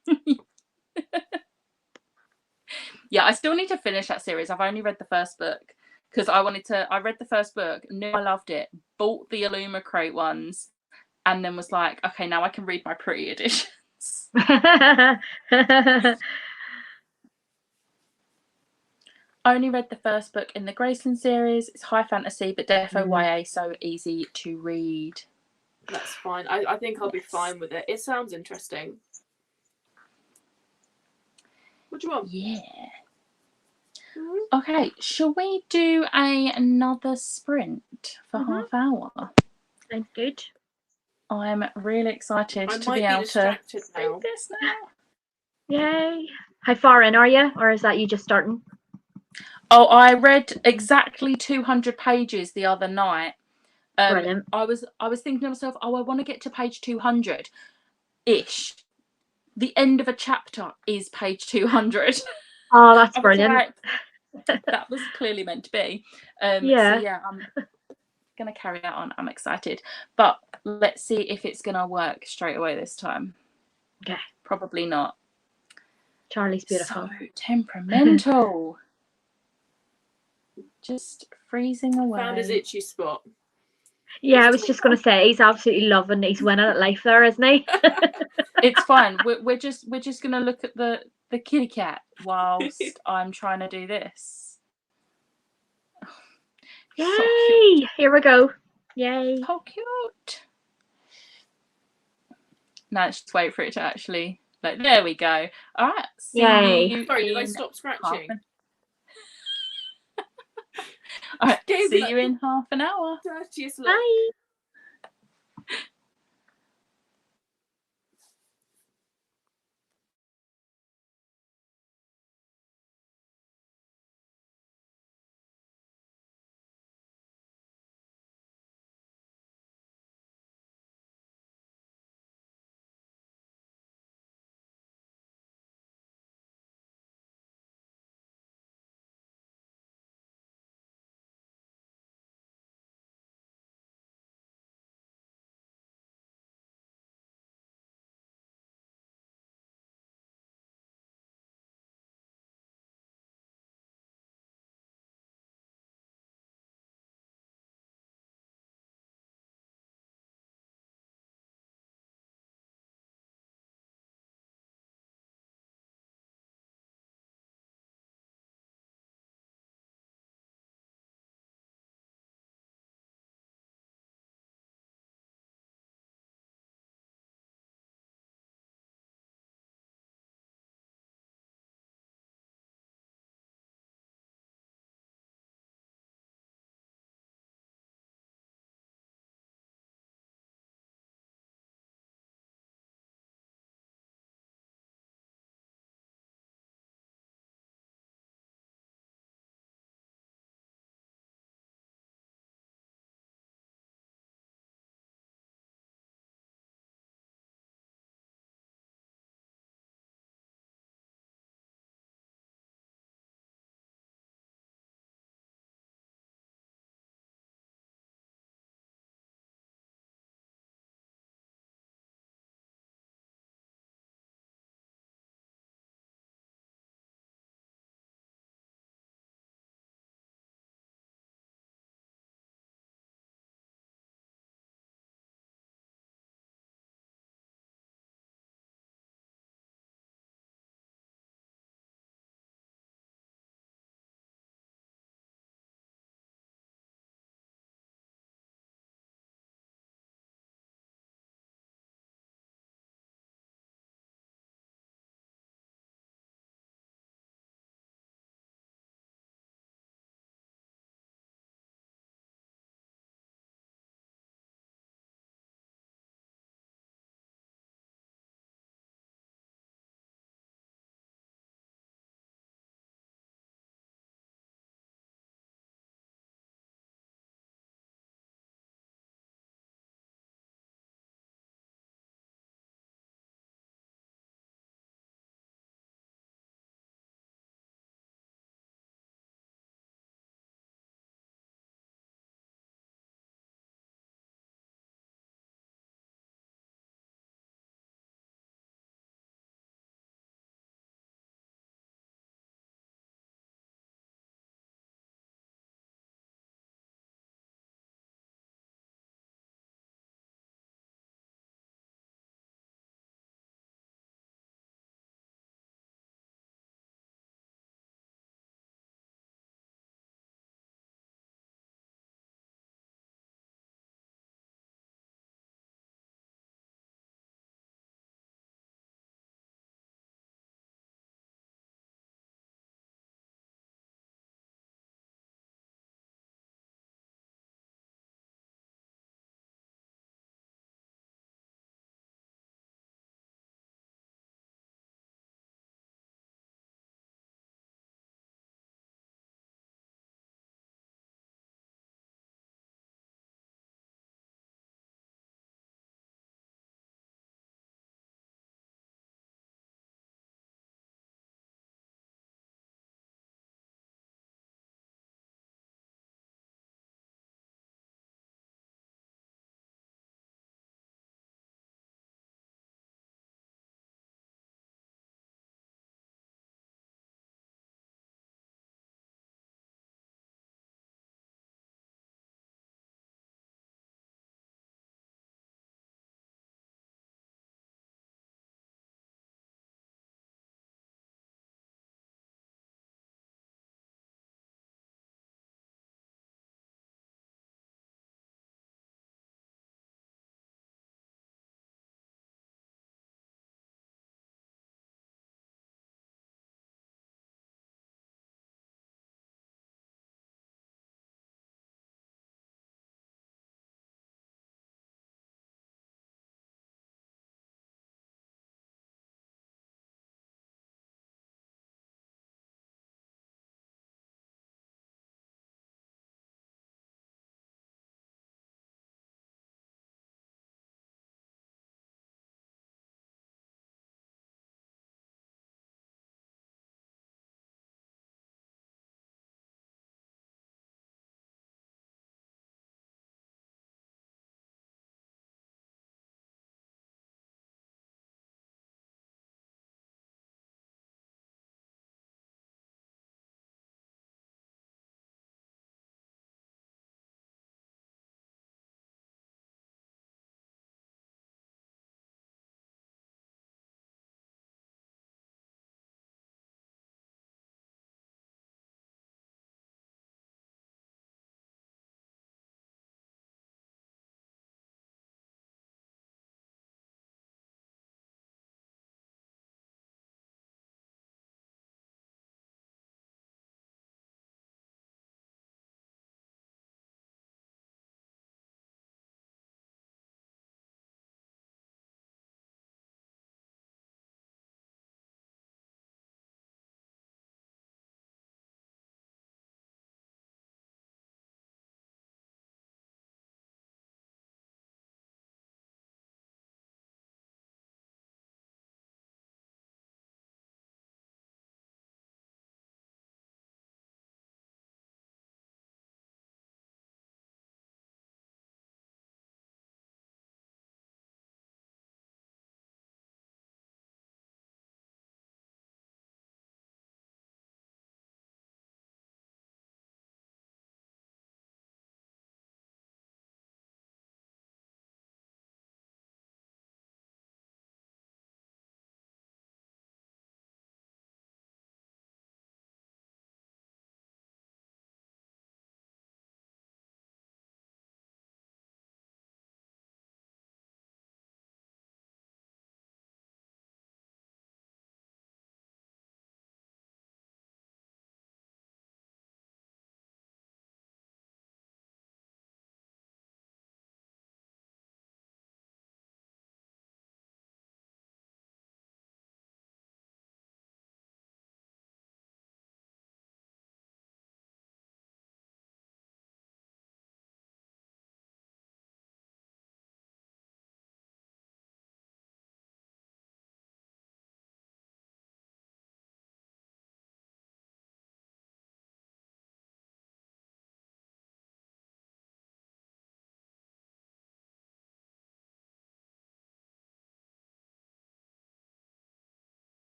Yeah, I still need to finish that series. I've only read the first book because I read the first book, knew I loved it, bought the Illuma Crate ones, and then was like, okay, now I can read my pretty editions. I only read the first book in the Graceland series. It's high fantasy, but defo YA, so easy to read. That's fine. I think I'll be fine with it. It sounds interesting. What do you want? Yeah. Okay, shall we do another sprint for half hour? Sounds good. I'm really excited to be able to read this now. Yay. How far in are you? Or is that you just starting? Oh, I read exactly 200 pages the other night. Brilliant. I was thinking to myself, I want to get to page 200-ish. The end of a chapter is page 200. Oh, that's brilliant. Like, that was clearly meant to be. So yeah, I'm gonna carry that on. I'm excited, but let's see if it's gonna work straight away this time. Okay. Probably not. Charlie's beautiful. So temperamental. Just freezing away. Found his itchy spot. Yeah, I was just gonna say he's absolutely loving. He's winning at life there, isn't he? It's fine. We're just gonna look at the kitty cat whilst I'm trying to do this. Yay! So here we go. Yay! How cute. Now let's just wait for it to actually. Like, there we go. All right. Yay! Sorry, did I stop scratching? All right. See you in half an hour. Bye.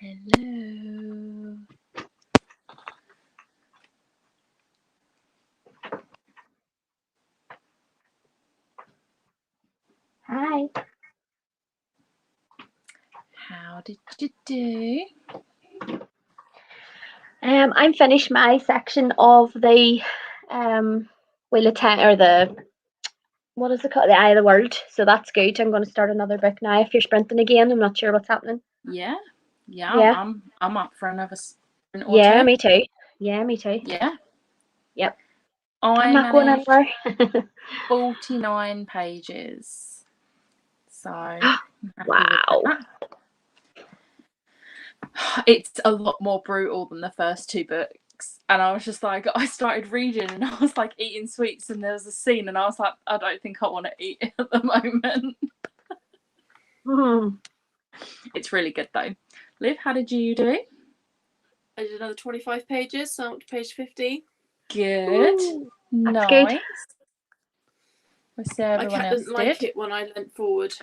Hello. Hi. How did you do? I'm finished my section of the Wheel of Time, or the, what is it called? The Eye of the World. So that's good. I'm going to start another book now. If you're sprinting again, I'm not sure what's happening. Yeah. Yeah. I'm up for another sprint or Yeah, two. me too. Yeah, me too. Yeah. Yep. I I'm not going managed anywhere. 49 pages. So I'm happy Wow. with that. It's a lot more brutal than the first two books. And I was just like, I started reading and I was like eating sweets, and there was a scene and I was like, I don't think I want to eat it at the moment. It's really good though. Liv, how did you do? I did another 25 pages, so I'm up to page 50. Good. Ooh, nice. good. Let's see how My everyone cat else didn't like did. it when I leant forward.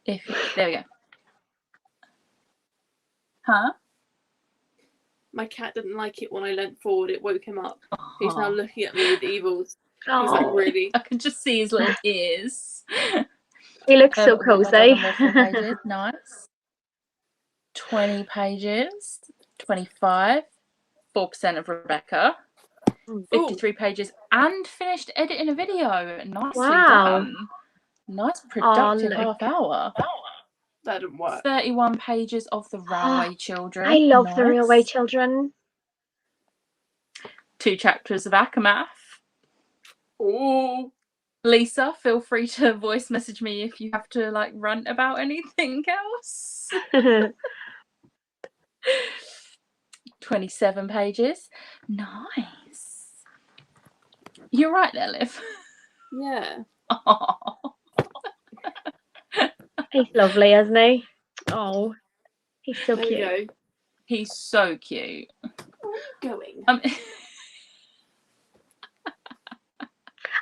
There we go. Huh? My cat didn't like it when I leant forward. It woke him up. He's now looking at me with evils. Oh, He's like, really? I can just see his little ears. he looks so What have I cozy. done on the 4 pages? Nice. 20 pages. 25. 4% of Rebecca. 53 pages, and finished editing a video. Nicely done. Nice productive half hour. That didn't work. 31 pages of The Railway Children. I love The Railway Children. 2 chapters of Akamath. Oh. Lisa, feel free to voice message me if you have to like rant about anything else. 27 pages. Nice. You're right there, Liv. Yeah. He's lovely, isn't he? Oh, he's so There cute. we go. He's so cute. Where are you going?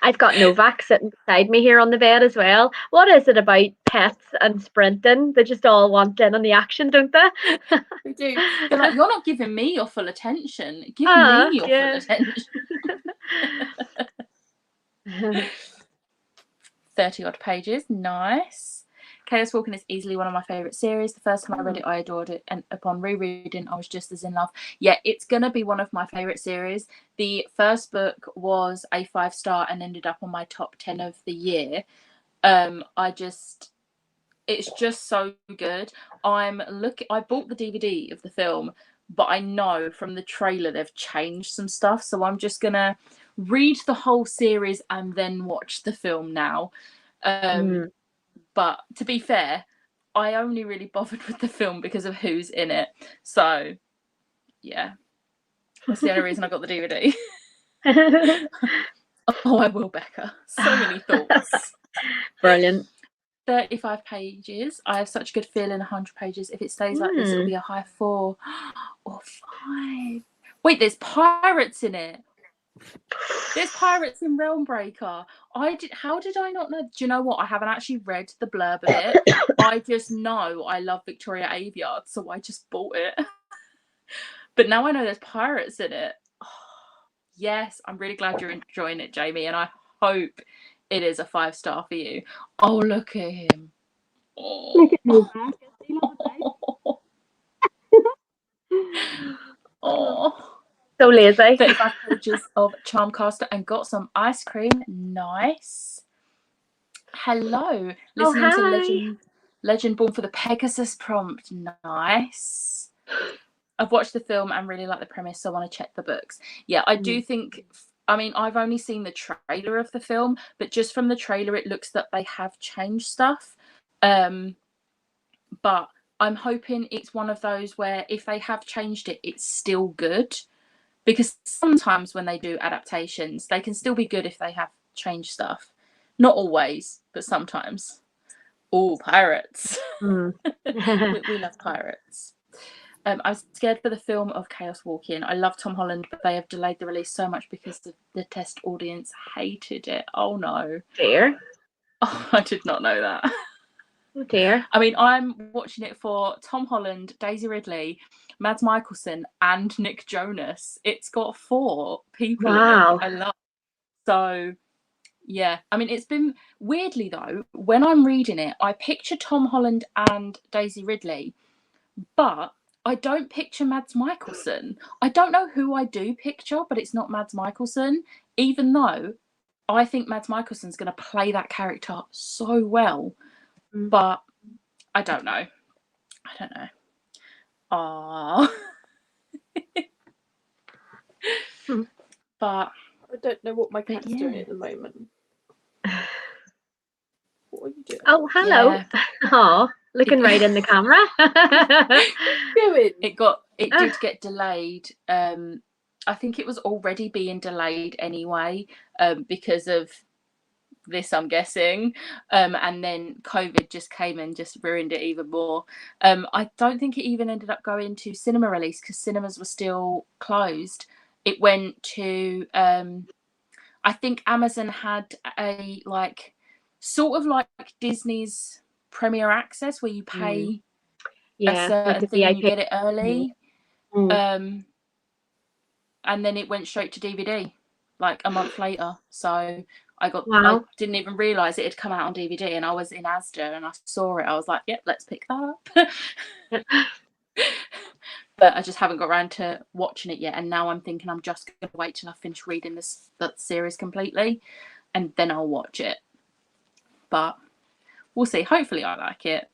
I've got Novak sitting beside me here on the bed as well. What is it about pets and sprinting? They just all want in on the action, don't they? They do. They're like, you're not giving me your full attention. Give me your full attention. 30 odd pages. Nice. Chaos Walking is easily one of my favourite series. The first time I read it, I adored it, and upon rereading, I was just as in love. Yeah, it's going to be one of my favourite series. The first book was a 5-star and ended up on my top 10 of the year. It's just so good. I bought the DVD of the film, but I know from the trailer they've changed some stuff, so I'm just going to read the whole series and then watch the film now. But to be fair, I only really bothered with the film because of who's in it. So, yeah. That's the only reason I got the DVD. Oh, I will, Becca. So many thoughts. Brilliant. 35 pages. I have such a good feeling. 100 pages. If it stays like this, it'll be a high 4 or 5. Wait, there's pirates in it. There's pirates in Realmbreaker. How did I not know? Do you know what? I haven't actually read the blurb of it. I just know I love Victoria Aveyard, so I just bought it. But now I know there's pirates in it. Oh, yes, I'm really glad you're enjoying it, Jamie, and I hope it is a 5-star for you. Oh, look at him. Oh. Look at me. Oh. So lazy. 35 pages of Charmcaster and got some ice cream. Nice. Hello. Listening to Legend Born for the Pegasus prompt. Nice. I've watched the film and really like the premise, so I want to check the books. Yeah, I do think, I mean, I've only seen the trailer of the film, but just from the trailer, it looks that they have changed stuff. But I'm hoping it's one of those where if they have changed it, it's still good. Because sometimes when they do adaptations, they can still be good if they have changed stuff. Not always, but sometimes. Oh, pirates. we love pirates. I was scared for the film of Chaos Walking. I love Tom Holland, but they have delayed the release so much because the test audience hated it. Oh, no. Dear. Oh, I did not know that. Oh dear. I mean, I'm watching it for Tom Holland, Daisy Ridley, Mads Mikkelsen, and Nick Jonas. It's got 4 people in it I love. So, yeah. I mean, it's been weirdly though, when I'm reading it, I picture Tom Holland and Daisy Ridley, but I don't picture Mads Mikkelsen. I don't know who I do picture, but it's not Mads Mikkelsen, even though I think Mads Mikkelsen's going to play that character so well. But I don't know. Aww. But I don't know what my cat's doing at the moment. What are you doing? Oh, hello. Yeah. Oh, looking right in the camera. It did get delayed. I think it was already being delayed anyway, because of this, I'm guessing. And then COVID just came and just ruined it even more. I don't think it even ended up going to cinema release because cinemas were still closed. It went to I think Amazon had a like sort of like Disney's Premier Access where you pay a certain thing and you get it early. And then it went straight to DVD like a month later. So I didn't even realise it had come out on DVD, and I was in Asda and I saw it. I was like, yep, let's pick that up. But I just haven't got around to watching it yet, and now I'm thinking I'm just going to wait till I finish reading that series completely, and then I'll watch it. But we'll see. Hopefully I like it.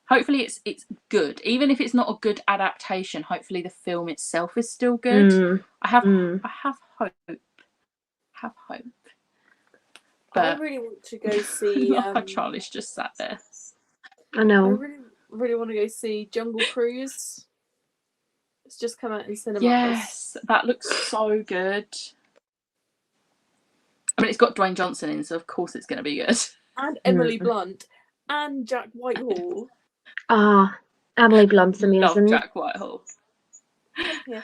Hopefully it's good. Even if it's not a good adaptation, hopefully the film itself is still good. I have hope. But I really want to go see Charlie's just sat there. I know. I really want to go see Jungle Cruise. It's just come out in cinemas. Yes, that looks so good. I mean, it's got Dwayne Johnson in, so of course it's going to be good. And Emily Blunt and Jack Whitehall. Emily Blunt's amazing. Love Jack Whitehall. Yeah.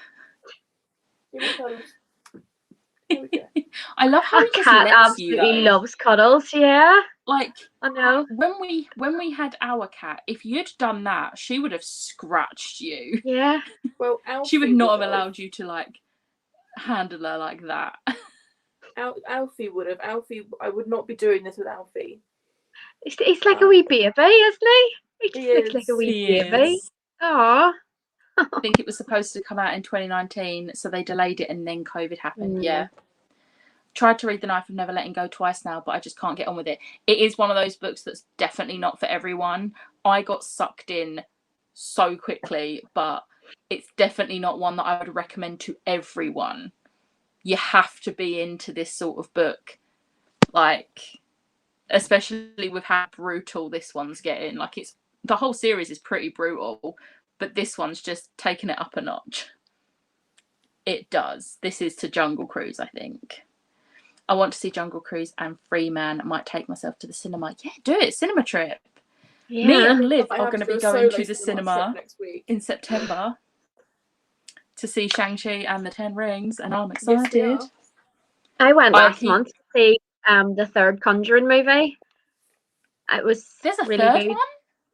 I love how That he just cat lets absolutely you, though. loves cuddles. Yeah, like I know. When we had our cat, if you'd done that, she would have scratched you. Yeah. Well, she would not have allowed you to like handle her like that. Alfie would have. I would not be doing this with Alfie. He's like a wee baby, isn't he? He just looks like a wee baby. Aww. I think it was supposed to come out in 2019, so they delayed it and then COVID happened. Yeah. Tried to read The Knife of Never Letting Go twice now, but I just can't get on with it. It is one of those books that's definitely not for everyone. I got sucked in so quickly, but it's definitely not one that I would recommend to everyone. You have to be into this sort of book, like, especially with how brutal this one's getting. Like, the whole series is pretty brutal, but this one's just taking it up a notch. It does. This is to Jungle Cruise, I think. I want to see Jungle Cruise and Free Man. I might take myself to the cinema. Yeah, do it. Cinema trip. Yeah. Me and Liv are going to be going to the cinema next week in September to see Shang-Chi and the Ten Rings, and I'm excited. Yes, I went last month to see the third Conjuring movie. It was There's a really third good. one?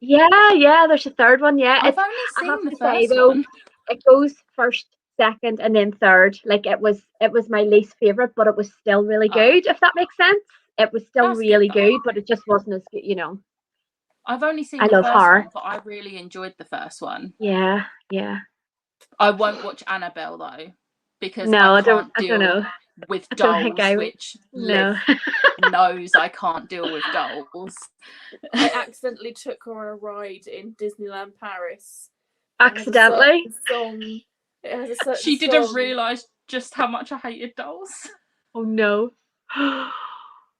Yeah, there's a third one. Yeah, I've only seen the first one. It goes first, second, and then third. Like it was my least favorite, but it was still really good. If that makes sense, it was still really good, but it just wasn't as good. You know. I've only seen the first one, but I really enjoyed the first one. Yeah. I won't watch Annabelle though, because I can't don't know. With dolls, which Liv knows I can't deal with dolls. I accidentally took her on a ride in Disneyland Paris. Accidentally? It has a certain she didn't realise just how much I hated dolls. Oh no.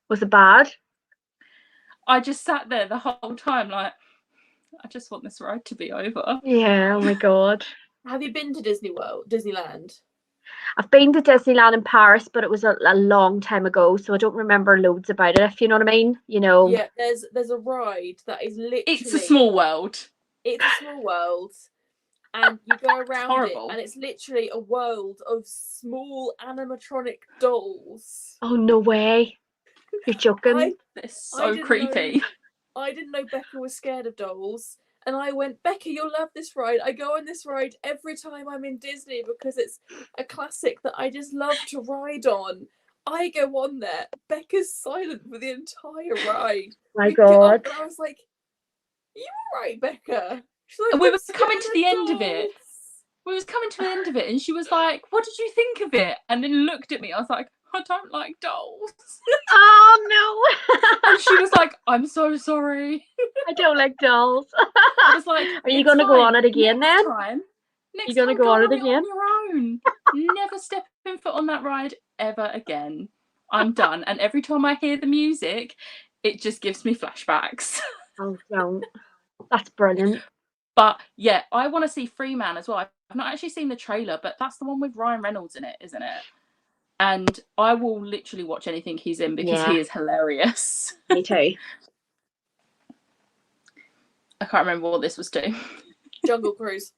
Was it bad? I just sat there the whole time like, I just want this ride to be over. Yeah, oh my god. Have you been to Disneyland? I've been to Disneyland in Paris, but it was a long time ago, so I don't remember loads about it, if you know what I mean. You know. Yeah, there's a ride that is literally... It's a small world. It's a small world. And you go around it, and it's literally a world of small animatronic dolls. Oh, no way. You're joking. It's so creepy. I didn't know Becca was scared of dolls. And I went, Becca, you'll love this ride. I go on this ride every time I'm in Disney because it's a classic that I just love to ride on. I go on there. Becca's silent for the entire ride. My God. And I was like, you all right, Becca? She's like, and we were coming to the end of it. We was coming to the end of it, and she was like, what did you think of it? And then looked at me. I was like, I don't like dolls. Oh, no. And she was like, I'm so sorry. I don't like dolls. I was like, are you going to go on it again next then? Time, next you going to go on it again? On your own. Never stepping foot on that ride ever again. I'm done. And every time I hear the music, it just gives me flashbacks. Oh, don't. That's brilliant. But yeah, I want to see Free Man as well. I've not actually seen the trailer, but that's the one with Ryan Reynolds in it, isn't it? And I will literally watch anything he's in because he is hilarious. Me too. I can't remember what this was to. Jungle Cruise.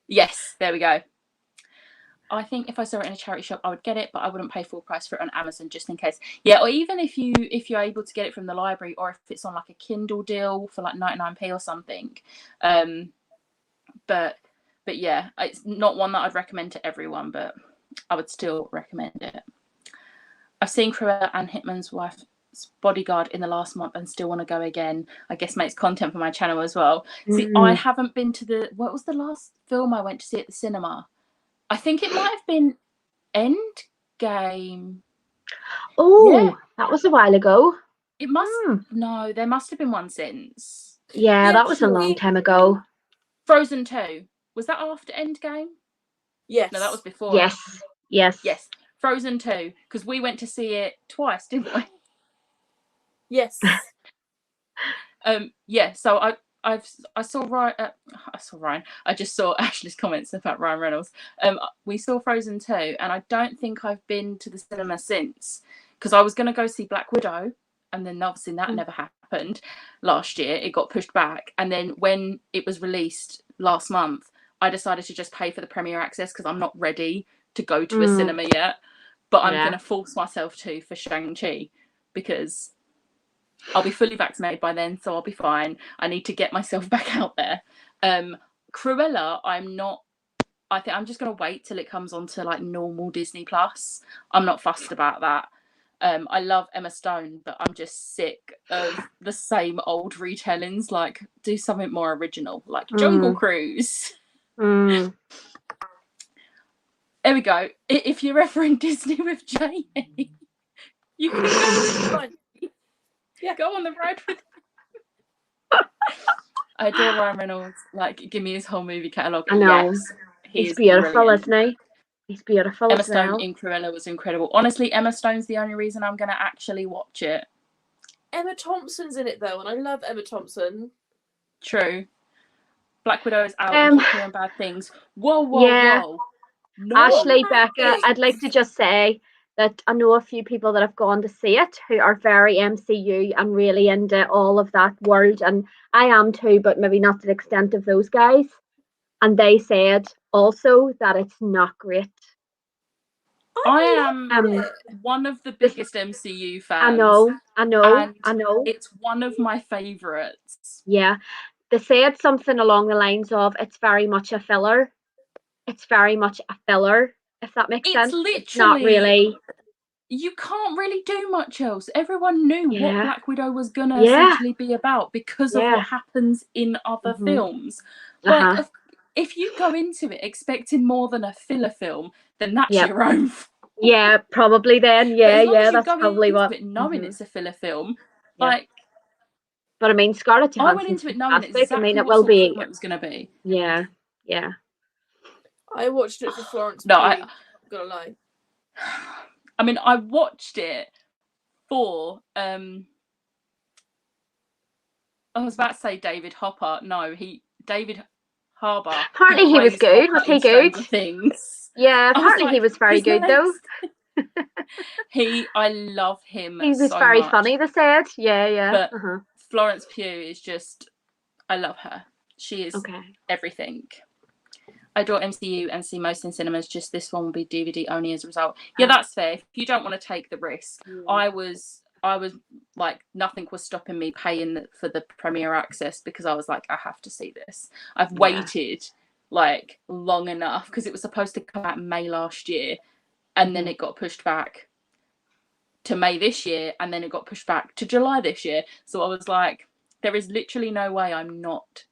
Yes, there we go. I think if I saw it in a charity shop, I would get it, but I wouldn't pay full price for it on Amazon just in case. Yeah, or even if you're able to get it from the library, or if it's on like a Kindle deal for like 99p or something. But yeah, it's not one that I'd recommend to everyone, but I would still recommend it. I've seen Cruella and Hitman's Wife's Bodyguard in the last month and still want to go again. I guess makes content for my channel as well. See, I haven't been to what was the last film I went to see at the cinema? I think it might have been Endgame. Oh, yeah. That was a while ago. It must no, there must have been one since. Yeah, that was a long time ago. Frozen 2. Was that after Endgame? Yes. No, that was before. Yes. Frozen 2, because we went to see it twice, didn't we? Yes. Yeah. So I saw Ryan. I just saw Ashley's comments about Ryan Reynolds. We saw Frozen 2, and I don't think I've been to the cinema since, because I was going to go see Black Widow, and then obviously that never happened last year. It got pushed back, and then when it was released last month, I decided to just pay for the premiere access because I'm not ready to go to a cinema yet. But I'm going to force myself to for Shang-Chi because I'll be fully vaccinated by then, so I'll be fine. I need to get myself back out there. Cruella, I think I'm just going to wait till it comes onto like normal Disney Plus. I'm not fussed about that. I love Emma Stone, but I'm just sick of the same old retellings. Like, do something more original, like Jungle Cruise. There we go. If you're ever in Disney with Jamie, you can go. Yeah, go on the ride with him. I adore Ryan Reynolds. Like, give me his whole movie catalogue. I know. Yes, he's beautiful, isn't he? He's beautiful. Emma Stone in Cruella was incredible. Honestly, Emma Stone's the only reason I'm going to actually watch it. Emma Thompson's in it, though, and I love Emma Thompson. True. Black Widow is out and keep hearing bad things. Whoa. No. Ashley, Becca, I'd like to just say that I know a few people that have gone to see it who are very MCU and really into all of that world, and I am too, but maybe not to the extent of those guys. And they said also that it's not great. I am one of the biggest MCU fans. I know. It's one of my favourites. Yeah. They said something along the lines of it's very much a filler. It's very much a filler, if that makes sense. It's not really. You can't really do much else. Everyone knew what Black Widow was going to essentially be about because of what happens in other films. Like, if you go into it expecting more than a filler film, then that's your own fault. Yeah, probably then. Yeah, that's probably what. Knowing it's a filler film, but I mean, Scarlett Johansson. I went into it knowing exactly it will be. What it was going to be. Yeah. I watched it for Florence. No, I'm gonna lie. I mean, I watched it for. I was about to say David Hopper. No, David Harbour. Apparently he was good. Was he good? Things. Yeah, apparently he was very good though. I love him. He was so very much. funny. They said, yeah. But Florence Pugh is just. I love her. She is everything. I adore MCU and see most in cinemas. Just this one will be DVD only as a result. Yeah, that's fair. If you don't want to take the risk, I was I was like, nothing was stopping me paying for the premiere access because I was like, I have to see this. I've waited like long enough because it was supposed to come out in May last year, and then it got pushed back to May this year, and then it got pushed back to July this year. So I was like, there is literally no way I'm not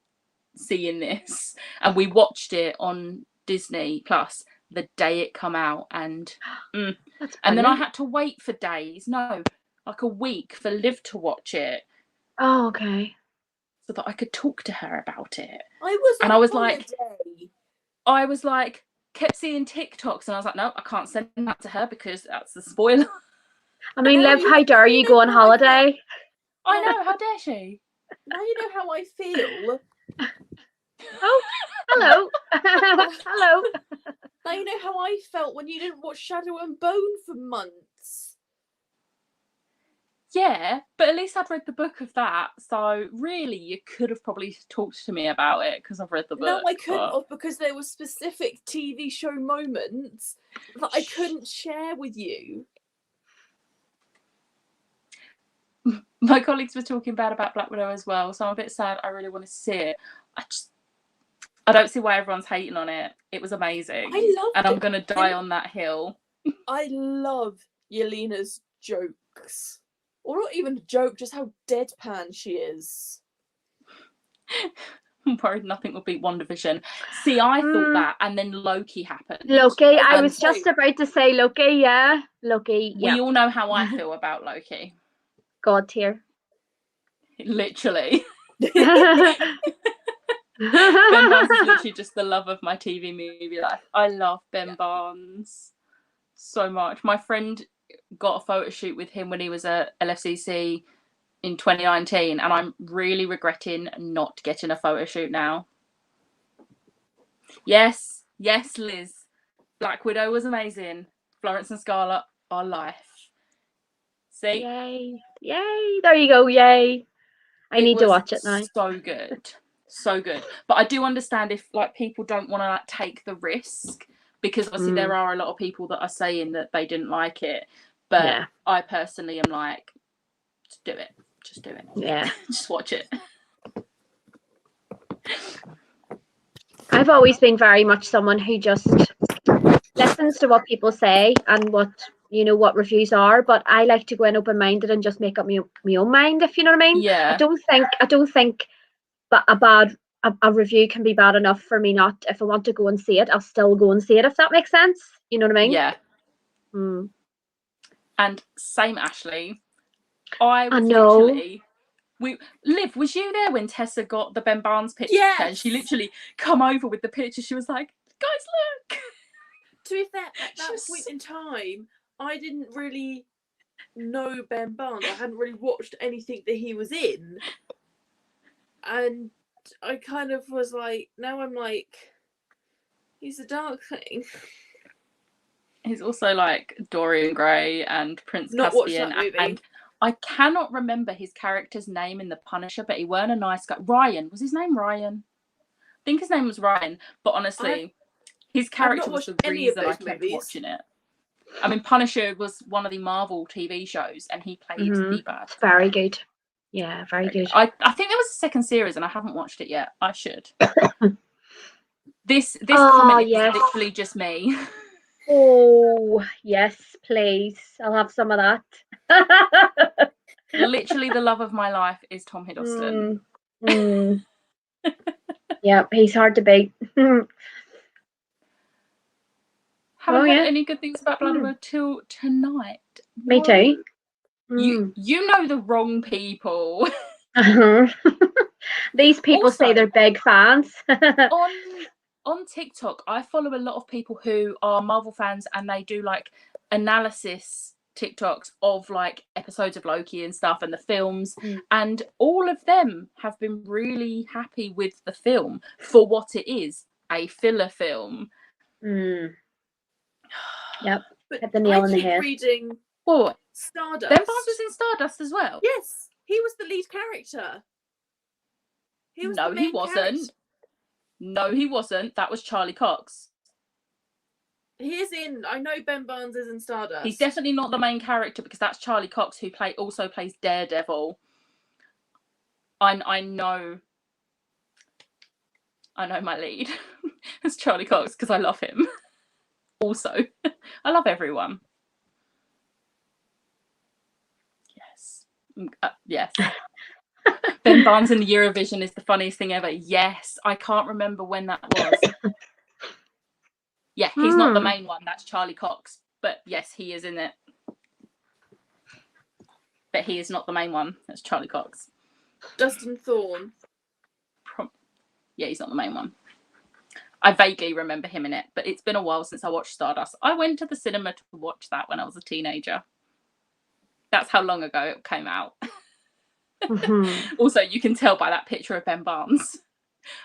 seeing this. And we watched it on Disney Plus the day it come out, and then I had to wait for days, like a week, for Liv to watch it. Oh, okay. So that I could talk to her about it. I was like, kept seeing TikToks, and I was like, no, I can't send that to her because that's the spoiler. I mean, Liv, how dare you go on holiday? I know, how dare she? Now you know how I feel. Oh, hello. Hello. Now you know how I felt when you didn't watch Shadow and Bone for months. Yeah, but at least I'd read the book of that. So really, you could have probably talked to me about it because I've read the book. No, I couldn't have, because there were specific TV show moments that I couldn't share with you. My colleagues were talking bad about Black Widow as well, so I'm a bit sad. I really want to see it. I don't see why everyone's hating on it. It was amazing. I loved it. And I'm going to die on that hill. I love Yelena's jokes. Or not even a joke, just how deadpan she is. I'm worried nothing will beat WandaVision. See, I thought that, and then Loki happened. Loki, I was just about to say Loki, yeah. Loki, yeah. We all know how I feel about Loki. God tier. Literally. Ben Barnes is literally just the love of my TV movie life. I love Ben Barnes so much. My friend got a photo shoot with him when he was at LFCC in 2019, and I'm really regretting not getting a photo shoot now. Yes, Liz. Black Widow was amazing. Florence and Scarlett are life. See? Yay. There you go, yay. I need to watch it now. So good. But I do understand if like people don't want to like take the risk, because obviously there are a lot of people that are saying that they didn't like it. But I personally am like, just do it. Yeah. Just watch it. I've always been very much someone who just listens to what people say and what reviews are, but I like to go in open-minded and just make up my own mind, if you know what I mean. Yeah. I don't think that a review can be bad enough for me not. If I want to go and see it, I'll still go and see it, if that makes sense. You know what I mean? Yeah. And same, Ashley. I literally. Liv, was you there when Tessa got the Ben Barnes picture? Yes. And she literally come over with the picture. She was like, guys, look. To be fair, at that point in time, I didn't really know Ben Barnes. I hadn't really watched anything that he was in. And I kind of was like, now I'm like, he's a Darkling. He's also like Dorian Gray and Prince Caspian. And I cannot remember his character's name in The Punisher, but he weren't a nice guy. Ryan. Was his name Ryan? I think his name was Ryan. But honestly, his character was the reason I kept watching it. I mean, Punisher was one of the Marvel TV shows, and he played the bad. Very good. Yeah, very good. I think there was a second series, and I haven't watched it yet. I should. This comment is literally just me. Oh, yes, please. I'll have some of that. Literally the love of my life is Tom Hiddleston. Yeah, he's hard to beat. Haven't heard any good things about Blood till tonight. Me too. You know the wrong people. These people also, say they're big fans. on TikTok, I follow a lot of people who are Marvel fans, and they do like analysis TikToks of like episodes of Loki and stuff and the films, and all of them have been really happy with the film for what it is, a filler film. Yep. Hit the nail on the head. Reading what? Stardust. Ben Barnes was in Stardust as well. Yes, he was the lead character. He wasn't. No, he wasn't. That was Charlie Cox. He is in. I know Ben Barnes is in Stardust. He's definitely not the main character because that's Charlie Cox, who also plays Daredevil. I know my lead. It's Charlie Cox because I love him. Also, I love everyone. Yes. Yes. Ben Barnes in the Eurovision is the funniest thing ever. Yes. I can't remember when that was. Yeah, he's not the main one. That's Charlie Cox. But yes, he is in it. But he is not the main one. That's Charlie Cox. Dustin Thorne. Yeah, he's not the main one. I vaguely remember him in it, but it's been a while since I watched Stardust. I went to the cinema to watch that when I was a teenager. That's how long ago it came out. Mm-hmm. Also, you can tell by that picture of Ben Barnes.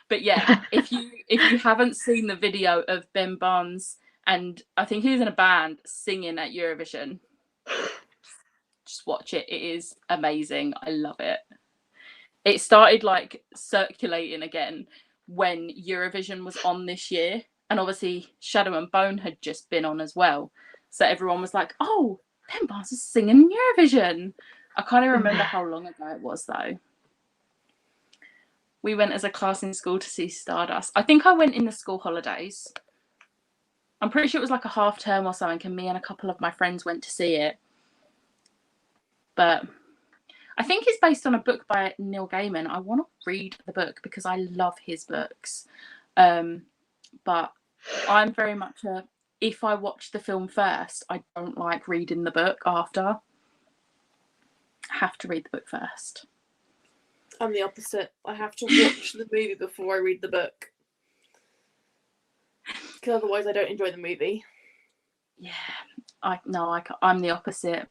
But yeah, if you haven't seen the video of Ben Barnes, and I think he was in a band singing at Eurovision, just watch it. It is amazing. I love it. It started like circulating again when Eurovision was on this year, and obviously Shadow and Bone had just been on as well. So everyone was like, "Oh, Ben Barnes is singing Eurovision." I can't even remember how long ago it was though. We went as a class in school to see Stardust. I think I went in the school holidays. I'm pretty sure it was like a half term or something, and me and a couple of my friends went to see it. But I think it's based on a book by Neil Gaiman. I want to read the book because I love his books. But I'm very much if I watch the film first, I don't like reading the book after. I have to read the book first. I'm the opposite. I have to watch the movie before I read the book. Because otherwise I don't enjoy the movie. Yeah. I'm the opposite.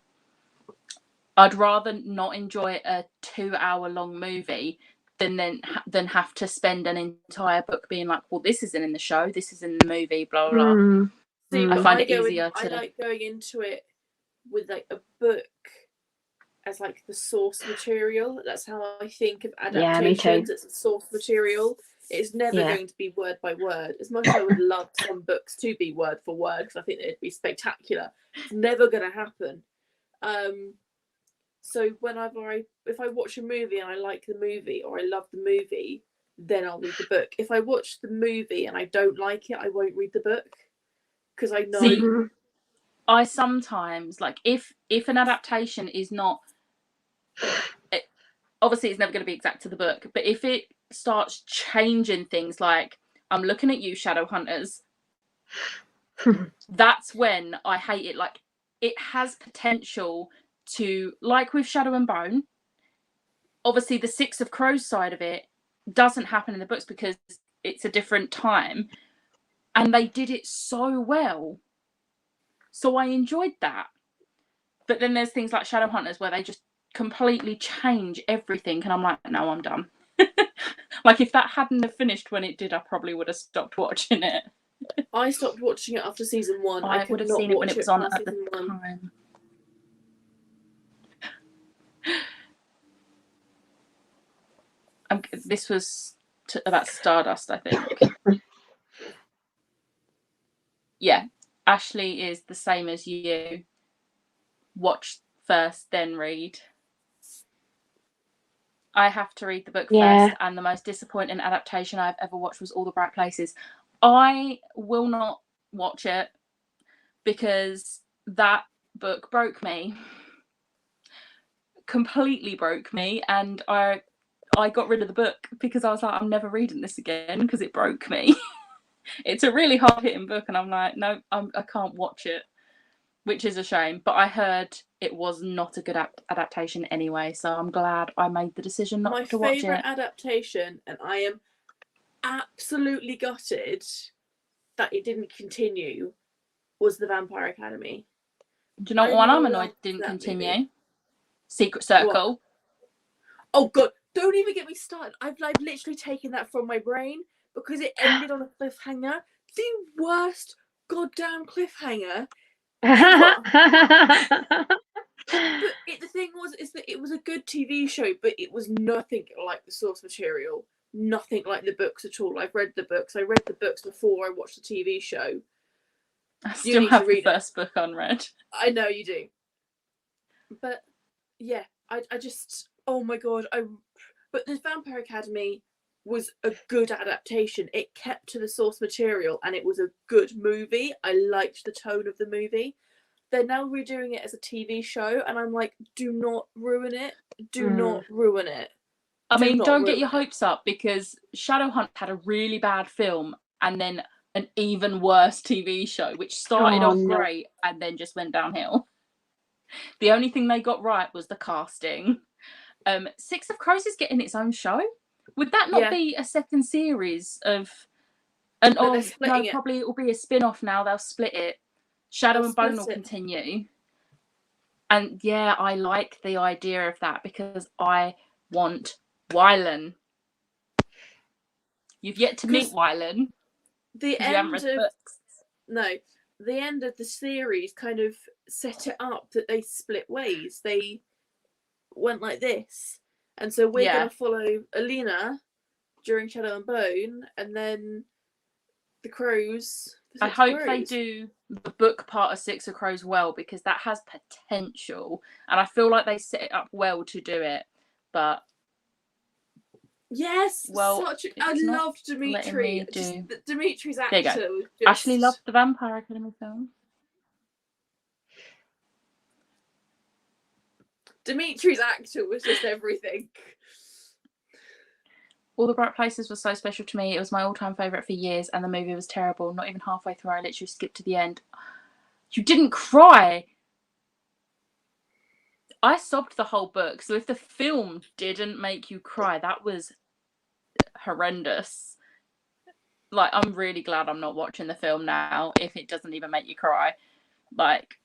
I'd rather not enjoy a 2-hour-long movie than have to spend an entire book being like, well, this isn't in the show, this is in the movie, blah, blah. See, I find it easier I like going into it with like a book as like the source material. That's how I think of adaptations. Yeah, it's a source material. It's never going to be word by word. As much as I would love some books to be word for word, because I think it'd be spectacular, it's never going to happen. So if I watch a movie and I like the movie or I love the movie, then I'll read the book. If I watch the movie and I don't like it, I won't read the book because I know. See, I sometimes like if an adaptation is not. Obviously, it's never going to be exact to the book, but if it starts changing things, like I'm looking at you, Shadowhunters, that's when I hate it. Like it has potential to, like with Shadow and Bone, obviously the Six of Crows side of it doesn't happen in the books because it's a different time, and they did it so well. So I enjoyed that. But then there's things like Shadowhunters where they just completely change everything, and I'm like, no, I'm done. Like if that hadn't have finished when it did, I probably would have stopped watching it. I stopped watching it after season 1. I would have seen it when it was on at the time. This was about Stardust, I think. Yeah, Ashley is the same as you. Watch first, then read. I have to read the book first, and the most disappointing adaptation I've ever watched was All the Bright Places. I will not watch it because that book broke me. Completely broke me, and I got rid of the book because I was like, I'm never reading this again because it broke me. It's a really hard-hitting book, and I'm like, no, I can't watch it, which is a shame. But I heard it was not a good adaptation anyway, so I'm glad I made the decision not to watch it. My favourite adaptation, and I am absolutely gutted that it didn't continue, was The Vampire Academy. Do you know what one I'm annoyed didn't continue? Movie. Secret Circle. What? Oh god, don't even get me started. I've literally taken that from my brain because it ended on a cliffhanger. The worst goddamn cliffhanger ever. But the thing is that it was a good TV show, but it was nothing like the source material. Nothing like the books at all. I've read the books. I read the books before I watched the TV show. I still have the first book unread. I know you do. But yeah, I just, oh my god, but the Vampire Academy was a good adaptation. It kept to the source material and it was a good movie. I liked the tone of the movie. They're now redoing it as a TV show and I'm like, do not ruin it. Do not ruin it. I mean, don't get your hopes up, because Shadowhunt had a really bad film and then an even worse TV show, which started off great and then just went downhill. The only thing they got right was the casting. Six of Crows is getting its own show. Would that not be a second series of? And no, probably it will be a spin-off now. They'll split it. Shadow and Bone will continue. And yeah, I like the idea of that because I want Wylan. You've yet to meet Wylan. The end of the end of the series kind of set it up that they split ways. They went like this, and so we're going to follow Alina during Shadow and Bone, and then the Crows. I hope they do the book part of Six of Crows well, because that has potential, and I feel like they set it up well to do it. But yes, I loved Dimitri. Dimitri's actor was just... Ashley loved the Vampire Academy film. Dimitri's actor was just everything. All the Bright Places was so special to me. It was my all-time favourite for years, and the movie was terrible. Not even halfway through, I literally skipped to the end. You didn't cry! I sobbed the whole book, so if the film didn't make you cry, that was horrendous. Like, I'm really glad I'm not watching the film now if it doesn't even make you cry. Like,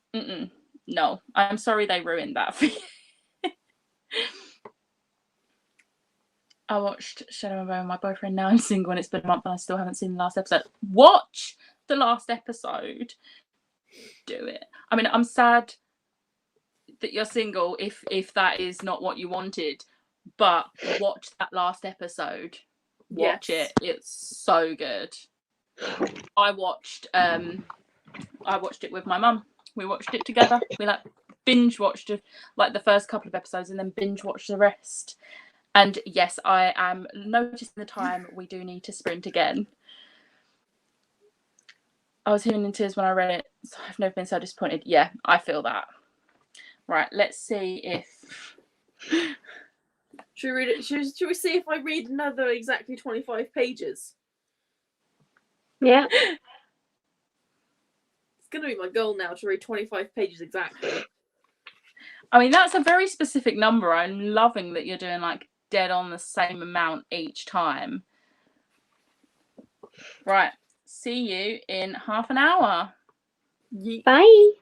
no. I'm sorry they ruined that for you. I watched Shadow and Bone with my boyfriend. Now I'm single and it's been a month and I still haven't seen the last episode. Watch the last episode. Do it. I mean, I'm sad that you're single if that is not what you wanted, but watch that last episode. Watch it. It's so good. I watched it with my mum. We watched it together. We binge watched like the first couple of episodes and then binge watched the rest. And yes, I am noticing the time we do need to sprint again. I was heaving in tears when I read it. So I've never been so disappointed. Yeah, I feel that. Right, let's see if... Should we read it? Should we see if I read another exactly 25 pages? Yeah. It's going to be my goal now to read 25 pages exactly. I mean, that's a very specific number. I'm loving that you're doing like dead on the same amount each time. Right. See you in half an hour. Bye.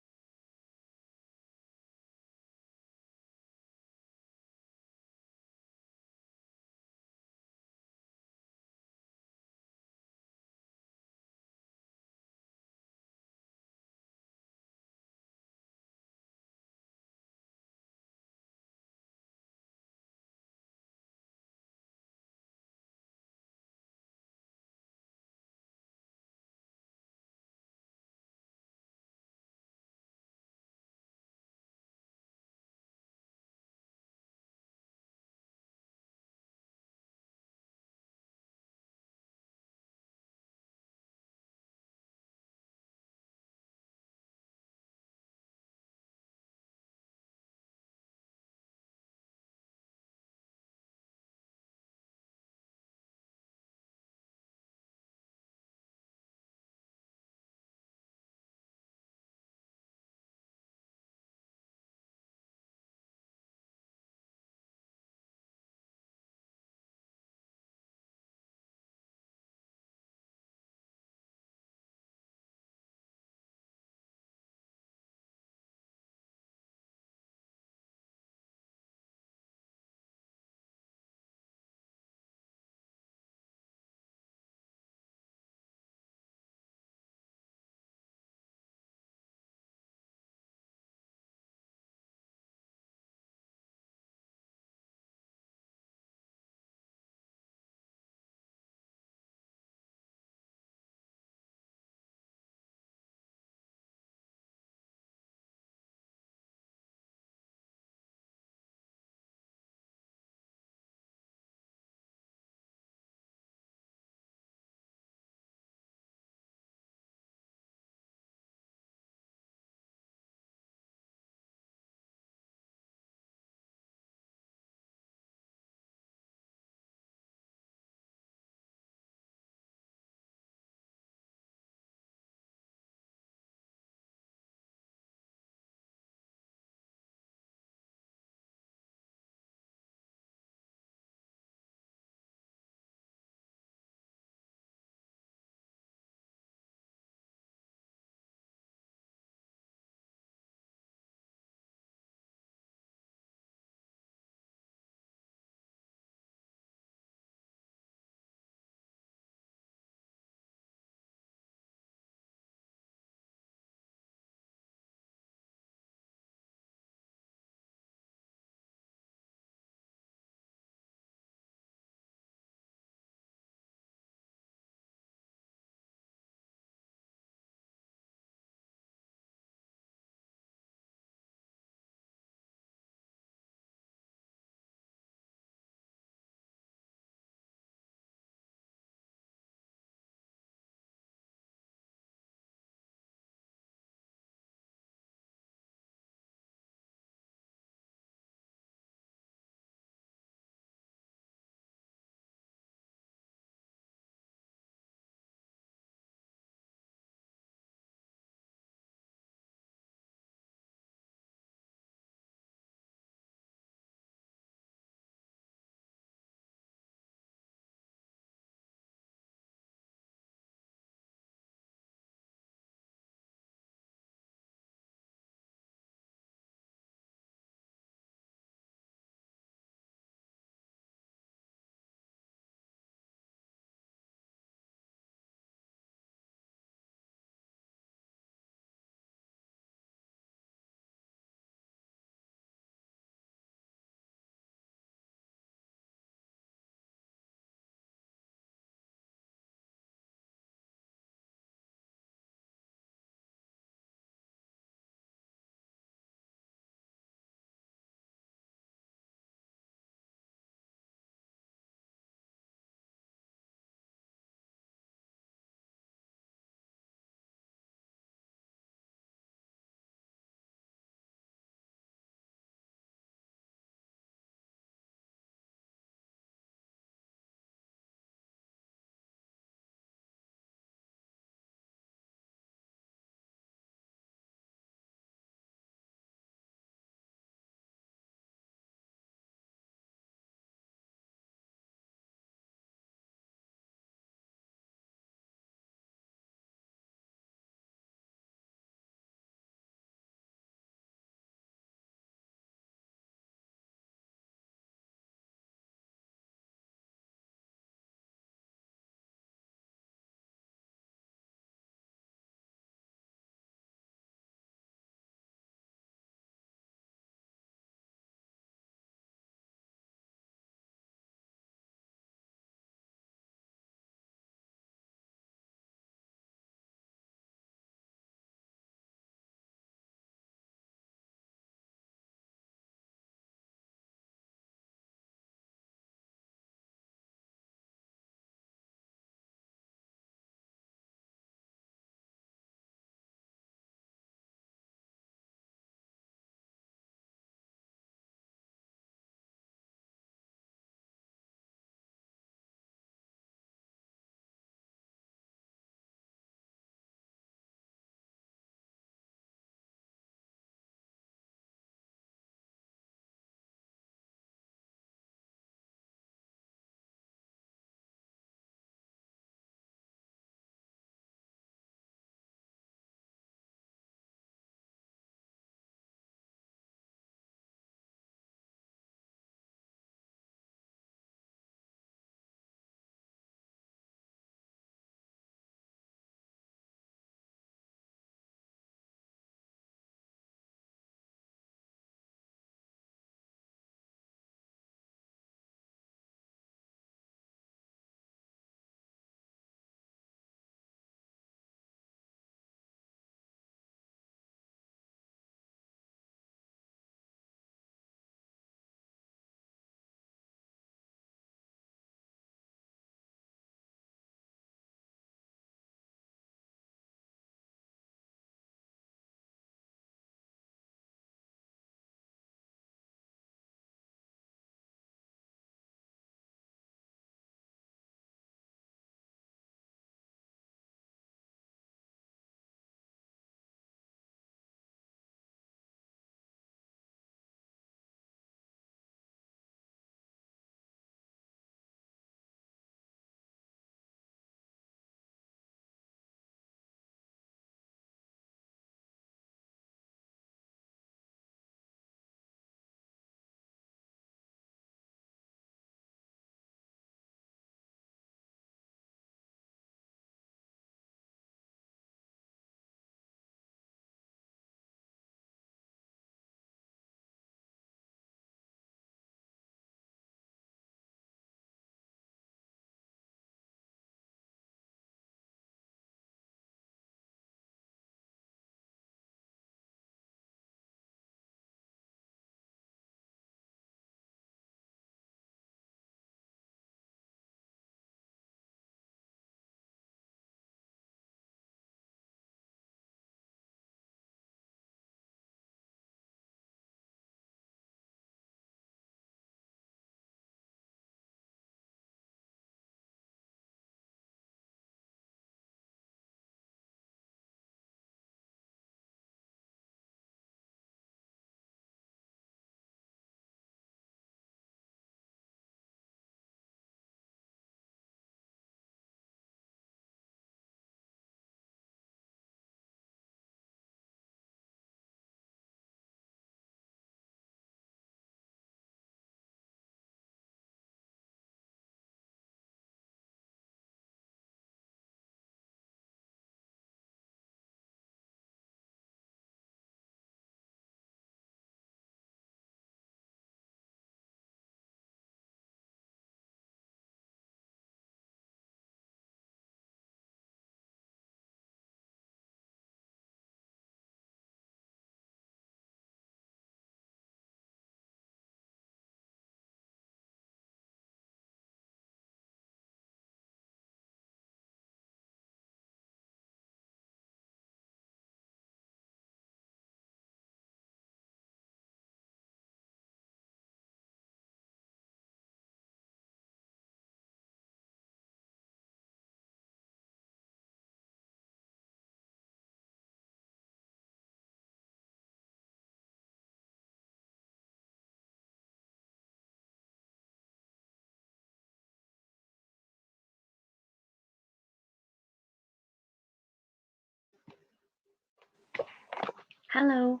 Hello.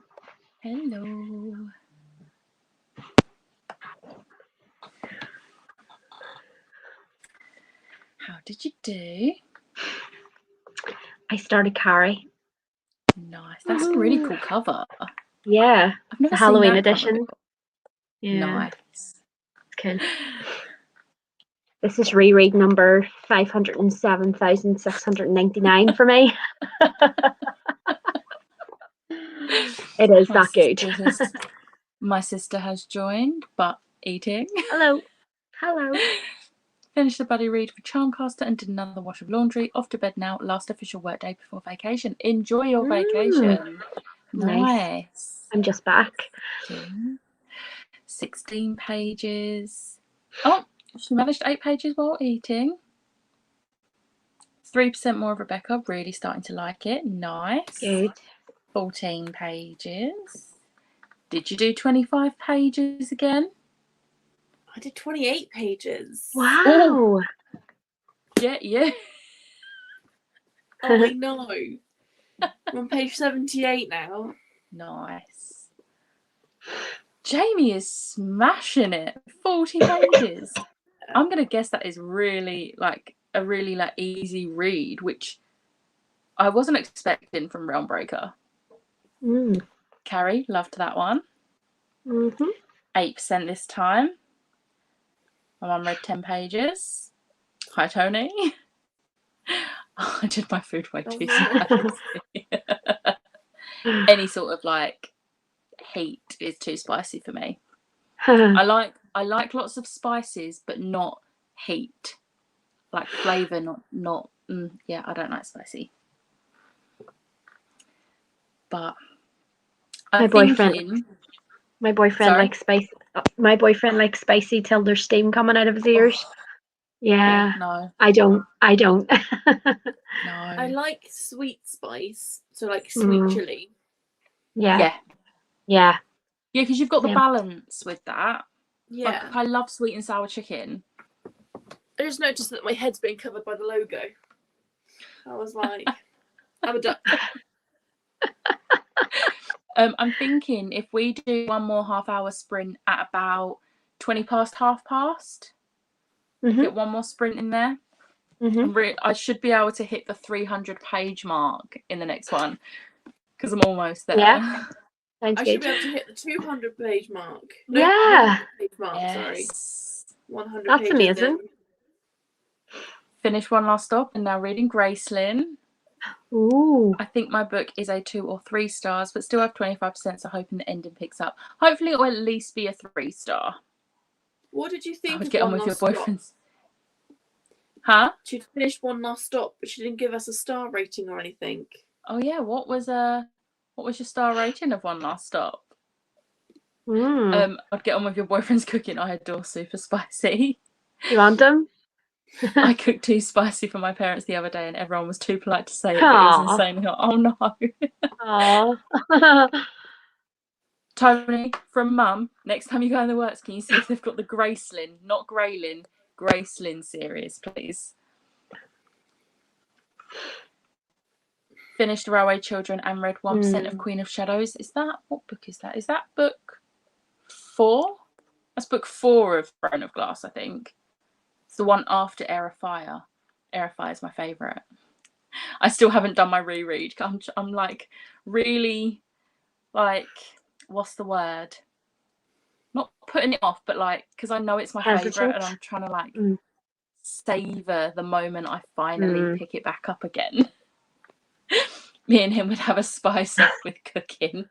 Hello. How did you do? I started Carrie. Nice. That's a really cool cover. Yeah. I've never The seen Halloween that cover edition. before. Yeah. Nice. It's cool. This is reread number 507,699 for me. It is that good. My sister has joined, but eating. Hello. Hello. Finished the buddy read for Charmcaster and did another wash of laundry. Off to bed now. Last official work day before vacation. Enjoy your vacation. Nice. I'm just back. 16 pages. Oh, she managed 8 pages while eating. 3% more of Rebecca. Really starting to like it. Nice. Good. 14 pages. Did you do 25 pages again? I did 28 pages. Wow. Oh. Yeah. Oh, I know. I'm on page 78 now. Nice. Jamie is smashing it. 40 pages. I'm going to guess that is really a really easy read, which I wasn't expecting from Realm Breaker. Carrie, loved that one. 8% this time. My mum read 10 pages. Hi, Tony. I did my food way too spicy. Any sort of heat is too spicy for me. I like lots of spices, but not heat. Like flavour, not. Yeah, I don't like spicy. But my boyfriend likes spicy. My boyfriend likes spicy till there's steam coming out of his ears. Yeah. No. I don't. No. I like sweet spice, so like sweet chili. Yeah. Yeah, because you've got the balance with that. Yeah. I love sweet and sour chicken. I just noticed that my head's been covered by the logo. I was like, I'm a duck. I'm thinking if we do one more half-hour sprint at about 20 past, half past, get one more sprint in there. I should be able to hit the 300-page mark in the next one because I'm almost there. Yeah. I should be able to hit the 200-page mark. No, yeah. 100-page mark, yes. sorry. 100 That's pages amazing. in. Finish One Last Stop and now reading Gracelyn. Ooh. I think my book is a 2 or 3 stars, but still have 25%, so hoping the ending picks up. Hopefully it will at least be a 3-star. What did you think I would of get One on with your Last Stop? boyfriends. Huh? She'd finished One Last Stop, but she didn't give us a star rating or anything. Oh yeah, what was your star rating of One Last Stop? I'd get on with your boyfriend's cooking. I adore super spicy. You want them? I cooked too spicy for my parents the other day, and everyone was too polite to say it. But it was insane. Oh no. Aww. Tony, from Mum, next time you go in the works, can you see if they've got the Gracelyn, not Graylyn, Gracelyn series, please? Finished Railway Children and read 1% of Queen of Shadows. What book is that? Is that book 4? That's book 4 of Throne of Glass, I think. It's the one after Air of Fire. Air of Fire is my favourite. I still haven't done my reread. I'm really what's the word? Not putting it off, but because I know it's my favourite and I'm trying to savour the moment I finally pick it back up again. Me and him would have a spice off with cooking.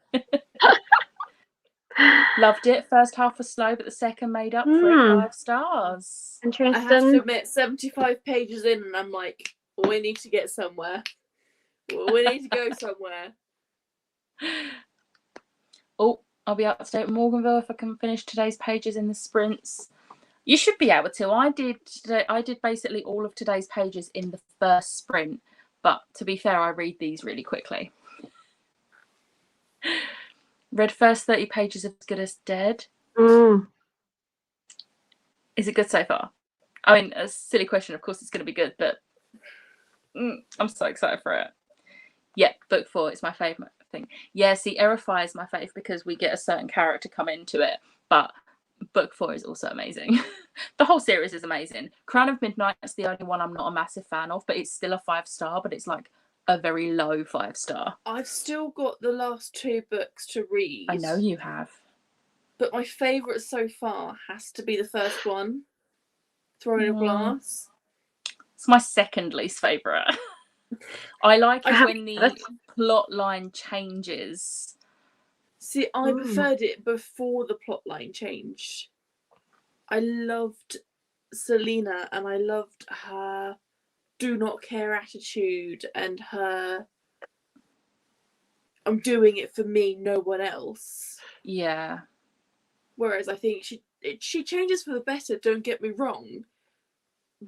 Loved it. First half was slow, but the second made up for it. 5 stars. Interesting. I have to admit, 75 pages in, and I'm like, we need to get somewhere. We need to go somewhere. Oh, I'll be up to date with Morganville if I can finish today's pages in the sprints. You should be able to. I did basically all of today's pages in the first sprint, but to be fair, I read these really quickly. Read first 30 pages of As Good as Dead. Is it good so far? I mean, a silly question. Of course, it's going to be good, but I'm so excited for it. Yeah, book 4 is my think. Yeah, see, Erify is my fave because we get a certain character come into it, but book 4 is also amazing. The whole series is amazing. Crown of Midnight is the only one I'm not a massive fan of, but it's still a 5-star, but it's like a very low 5-star. I've still got the last 2 books to read. I know you have. But my favourite so far has to be the first one, Throne of Glass. It's my second least favourite. I like it when the plot line changes. See, I preferred it before the plot line changed. I loved Selena and I loved her do not care attitude and her I'm doing it for me, no one else. Yeah. Whereas I think she changes for the better, don't get me wrong.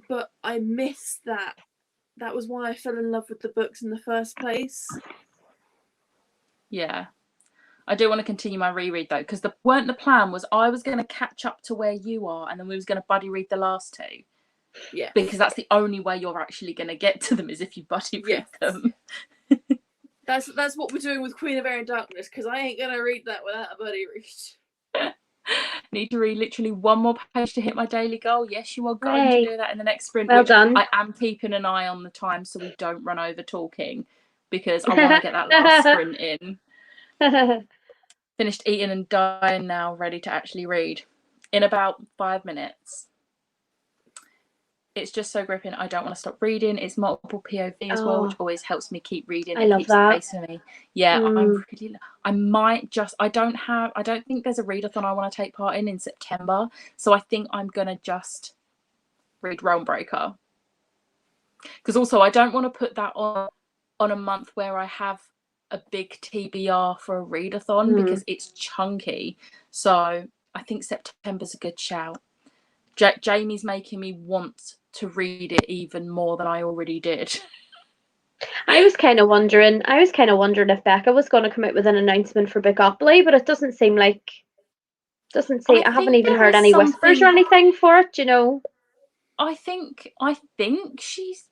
But I miss that. That was why I fell in love with the books in the first place. Yeah. I do want to continue my reread though, because the plan was I was going to catch up to where you are and then we was going to buddy read the last 2. Yeah. Because that's the only way you're actually going to get to them is if you buddy read them. That's what we're doing with Queen of Air and Darkness, because I ain't going to read that without a buddy read. Need to read literally 1 more page to hit my daily goal. Yes, you are going to do that in the next sprint. Well done. I am keeping an eye on the time so we don't run over talking because I want to get that last sprint in. Finished eating and dying now, ready to actually read in about 5 minutes. It's just so gripping. I don't want to stop reading. It's multiple POV as well, which always helps me keep reading. I love that. The pace for me. Yeah, I might just. I don't think there's a readathon I want to take part in September. So I think I'm gonna just read Realm Breaker. Because also I don't want to put that on a month where I have a big TBR for a readathon because it's chunky. So I think September's a good shout. Jamie's making me want to read it even more than I already did. I was kind of wondering if Becca was going to come out with an announcement for Bookopoly, but it doesn't seem like. I haven't even heard any whispers or anything for it. You know. I think she's.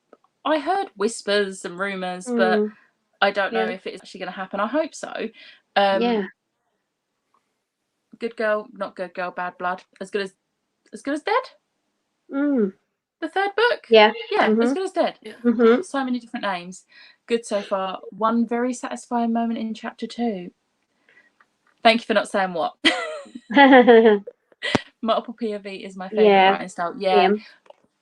I heard whispers and rumours, but I don't know if it's actually going to happen. I hope so. Yeah. Good girl, not good girl, bad blood. As good as dead. The 3rd book. Yeah. As good as dead. Yeah. So many different names. Good so far. One very satisfying moment in chapter 2. Thank you for not saying what. Multiple POV is my favourite writing style. Yeah.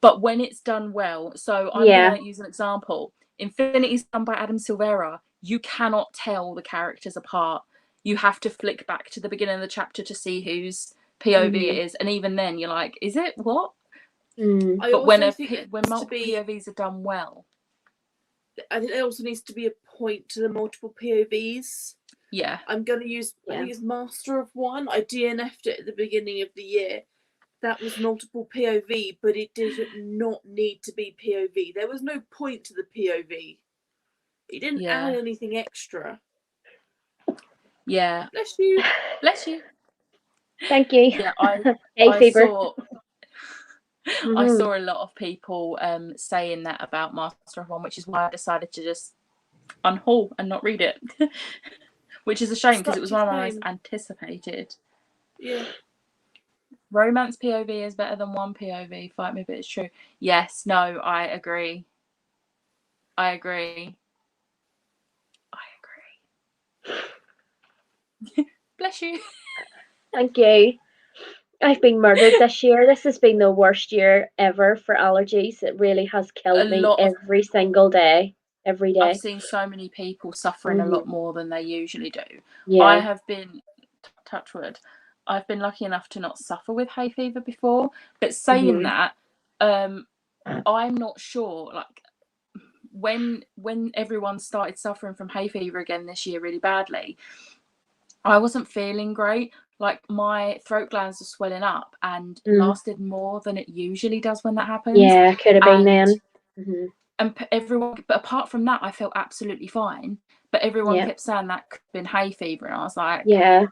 But when it's done well, so I'm going to use an example. Infinity's done by Adam Silvera. You cannot tell the characters apart. You have to flick back to the beginning of the chapter to see whose POV it is. And even then, you're like, is it? What? But when multiple POVs are done well. I think there also needs to be a point to the multiple POVs. Yeah. I'm going to use, I think it's Master of One. I DNF'd it at the beginning of the year. That was multiple POV, but it did not need to be POV. There was no point to the POV. It didn't add anything extra. Yeah. Bless you. Bless you. Thank you. Yeah, I saw a lot of people saying that about Master of One, which is why I decided to just unhaul and not read it. Which is a shame because it was one of my most anticipated. Yeah. Romance POV is better than one POV. Fight me, but it's true. Yes, no, I agree. Bless you. Thank you. I've been murdered this year. This has been the worst year ever for allergies. It really has killed me every single day. Every day. I've seen so many people suffering a lot more than they usually do. Yeah. I have been, touch wood, I've been lucky enough to not suffer with hay fever before. But saying that, I'm not sure. Like when everyone started suffering from hay fever again this year really badly, I wasn't feeling great. Like my throat glands are swelling up and lasted more than it usually does when that happens. Yeah, could have been then. And everyone, but apart from that, I felt absolutely fine. But everyone kept saying that could have been hay fever, and I was like, yeah,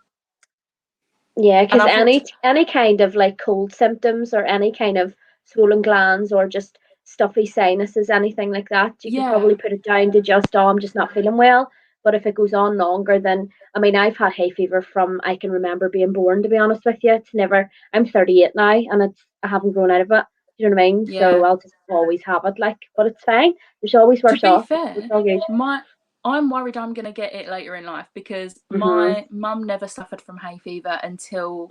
because any kind of like cold symptoms or any kind of swollen glands or just stuffy sinuses, anything like that, you could probably put it down to just, I'm just not feeling well. But if it goes on longer, then I mean, I've had hay fever from I can remember being born. To be honest with you, it's never. I'm 38 now, and I haven't grown out of it. You know what I mean? Yeah. So I'll just always have it, like. But it's fine. There's always worse off. To be fair, I'm worried I'm gonna get it later in life because my mum never suffered from hay fever until.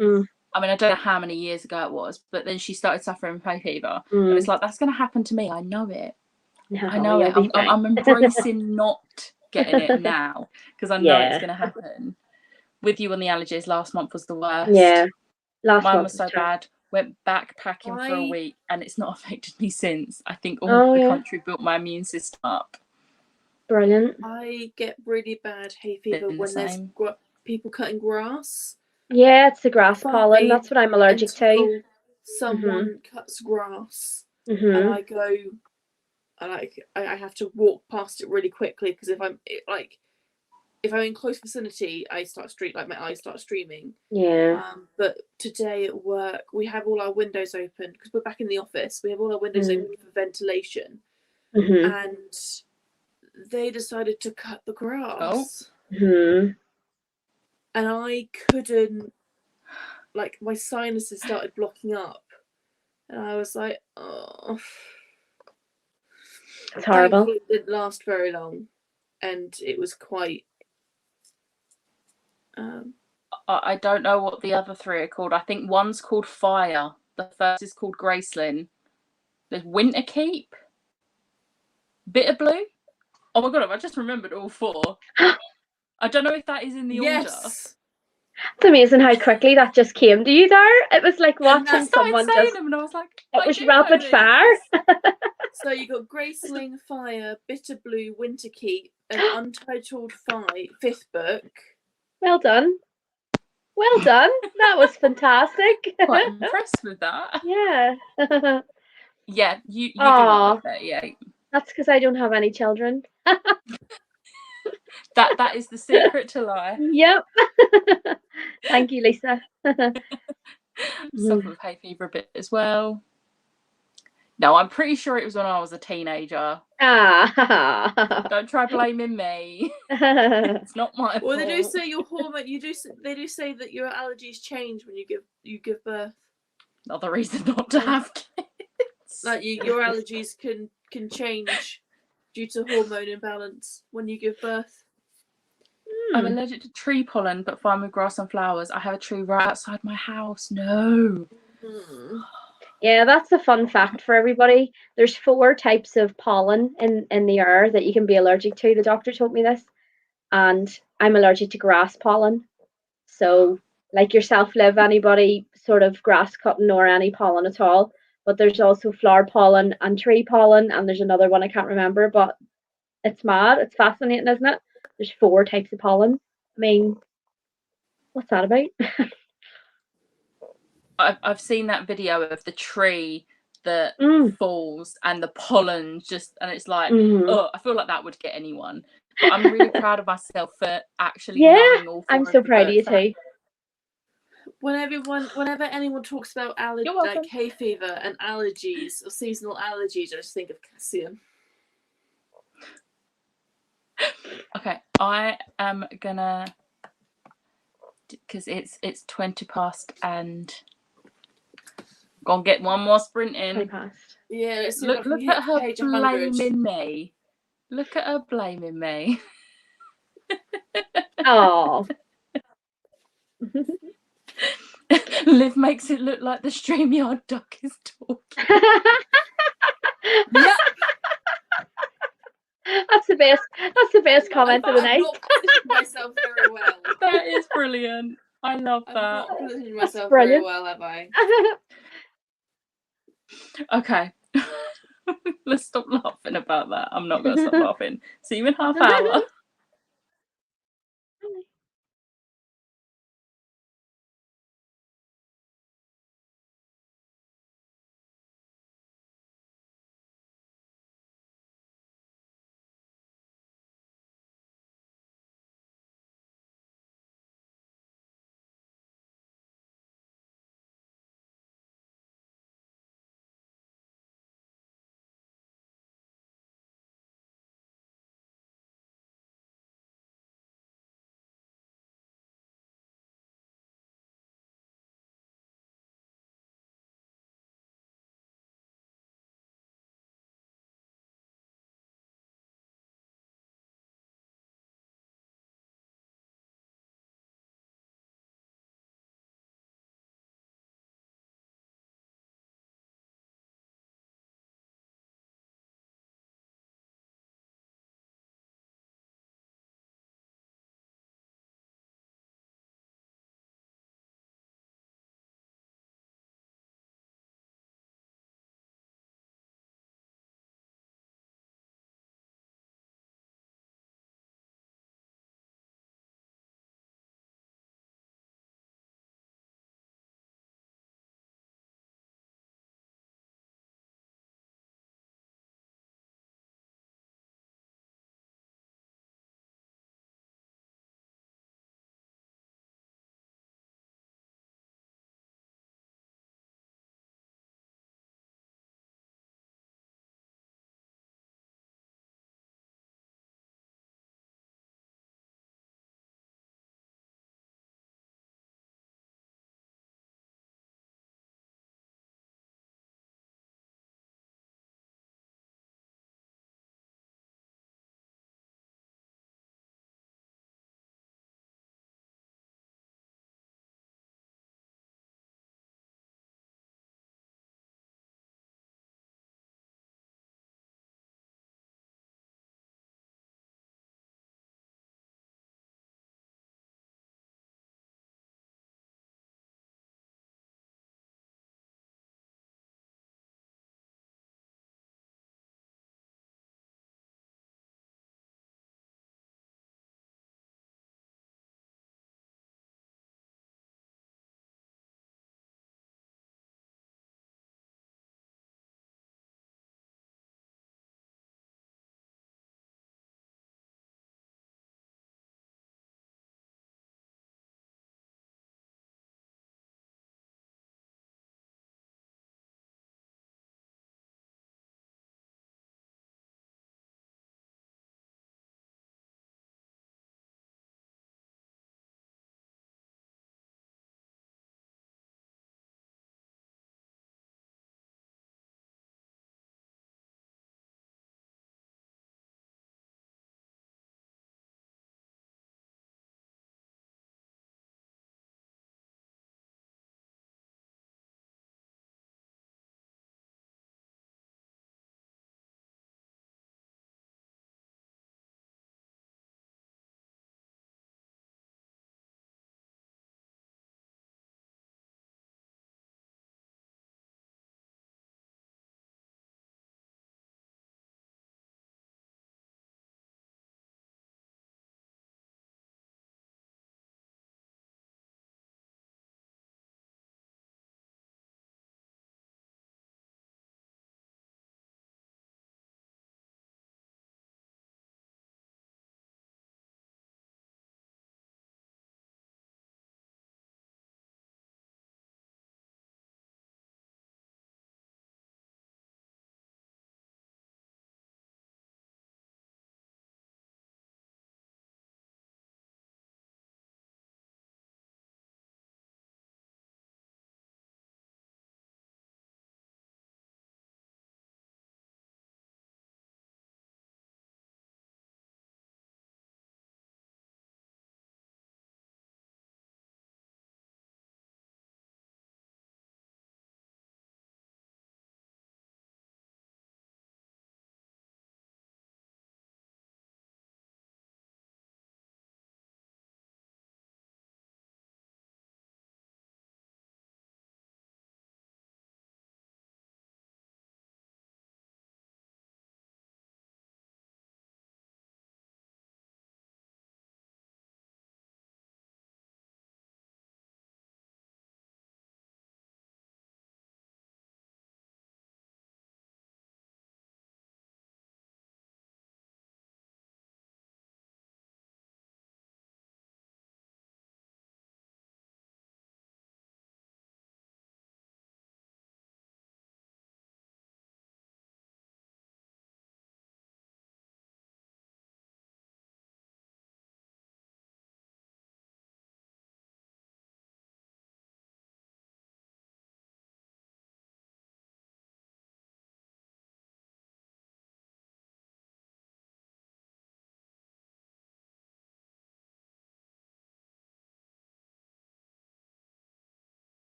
I mean, I don't know how many years ago it was, but then she started suffering from hay fever, and it's like that's going to happen to me. I know it. No, I know it. I'm embracing not getting it now because I know it's going to happen. With you on the allergies, last month was the worst. Yeah, mine was so bad. Went backpacking for a week, and it's not affected me since. I think the country built my immune system up. Brilliant. I get really bad hay fever when there's people cutting grass. Yeah, it's the grass pollen. That's what I'm allergic to. Someone cuts grass, and I go, and I have to walk past it really quickly because if I'm in close vicinity, I start my eyes start streaming. Yeah. But today at work, we have all our windows open because we're back in the office. We have all our windows open for ventilation, and they decided to cut the grass. And I couldn't, my sinuses started blocking up. And I was like, oh. It's horrible. Thankfully, it didn't last very long. And it was quite... I don't know what the other three are called. I think one's called Fire. The first is called Graceland. There's Winterkeep. Bitter Blue. Oh my god, I just remembered all four. I don't know if that is in the order. It's amazing how quickly that just came to you there. It was like watching someone just... them and I was like, it was rapid fire. So you got Graceling, Fire, Bitter Blue, Winterkeep, and Untitled fifth book. Well done. Well done. That was fantastic. Quite impressed with that. Yeah. Yeah, you do look like 38. That's because I don't have any children. That is the secret to life. Yep. Thank you, Lisa. Suffer with hay fever a bit as well. No, I'm pretty sure it was when I was a teenager. Don't try blaming me. It's not my fault. Well, they do say your hormone. They do say that your allergies change when you give birth. Another reason not to have kids. Like your allergies can change due to hormone imbalance when you give birth. I'm allergic to tree pollen, but fine with grass and flowers. I have a tree right outside my house. No. Yeah, that's a fun fact for everybody. There's 4 types of pollen in the air that you can be allergic to. The doctor told me this. And I'm allergic to grass pollen. So, like yourself, Liv, anybody sort of grass cutting or any pollen at all. But there's also flower pollen and tree pollen, and there's another one I can't remember, but it's mad. It's fascinating, isn't it? There's 4 types of pollen. I mean, what's that about? I've seen that video of the tree that falls and the pollen and it's like, oh, I feel like that would get anyone. But I'm really proud of myself for actually knowing all 4 I'm so proud of you too. Whenever anyone talks about like hay fever and allergies or seasonal allergies, I just think of Cassian. Okay, I am gonna, because it's 20 past and gonna get one more sprint in. 20 past. Yeah, let's see. Look at her blaming me. Look at her blaming me. Oh. Liv makes it look like the StreamYard duck is talking. Yep. That's the best comment of the night. I'm not positioning myself very well. That is brilliant. I love that. I'm not positioning myself very well, have I? Okay. Let's stop laughing about that. I'm not going to stop laughing. See you in half hour.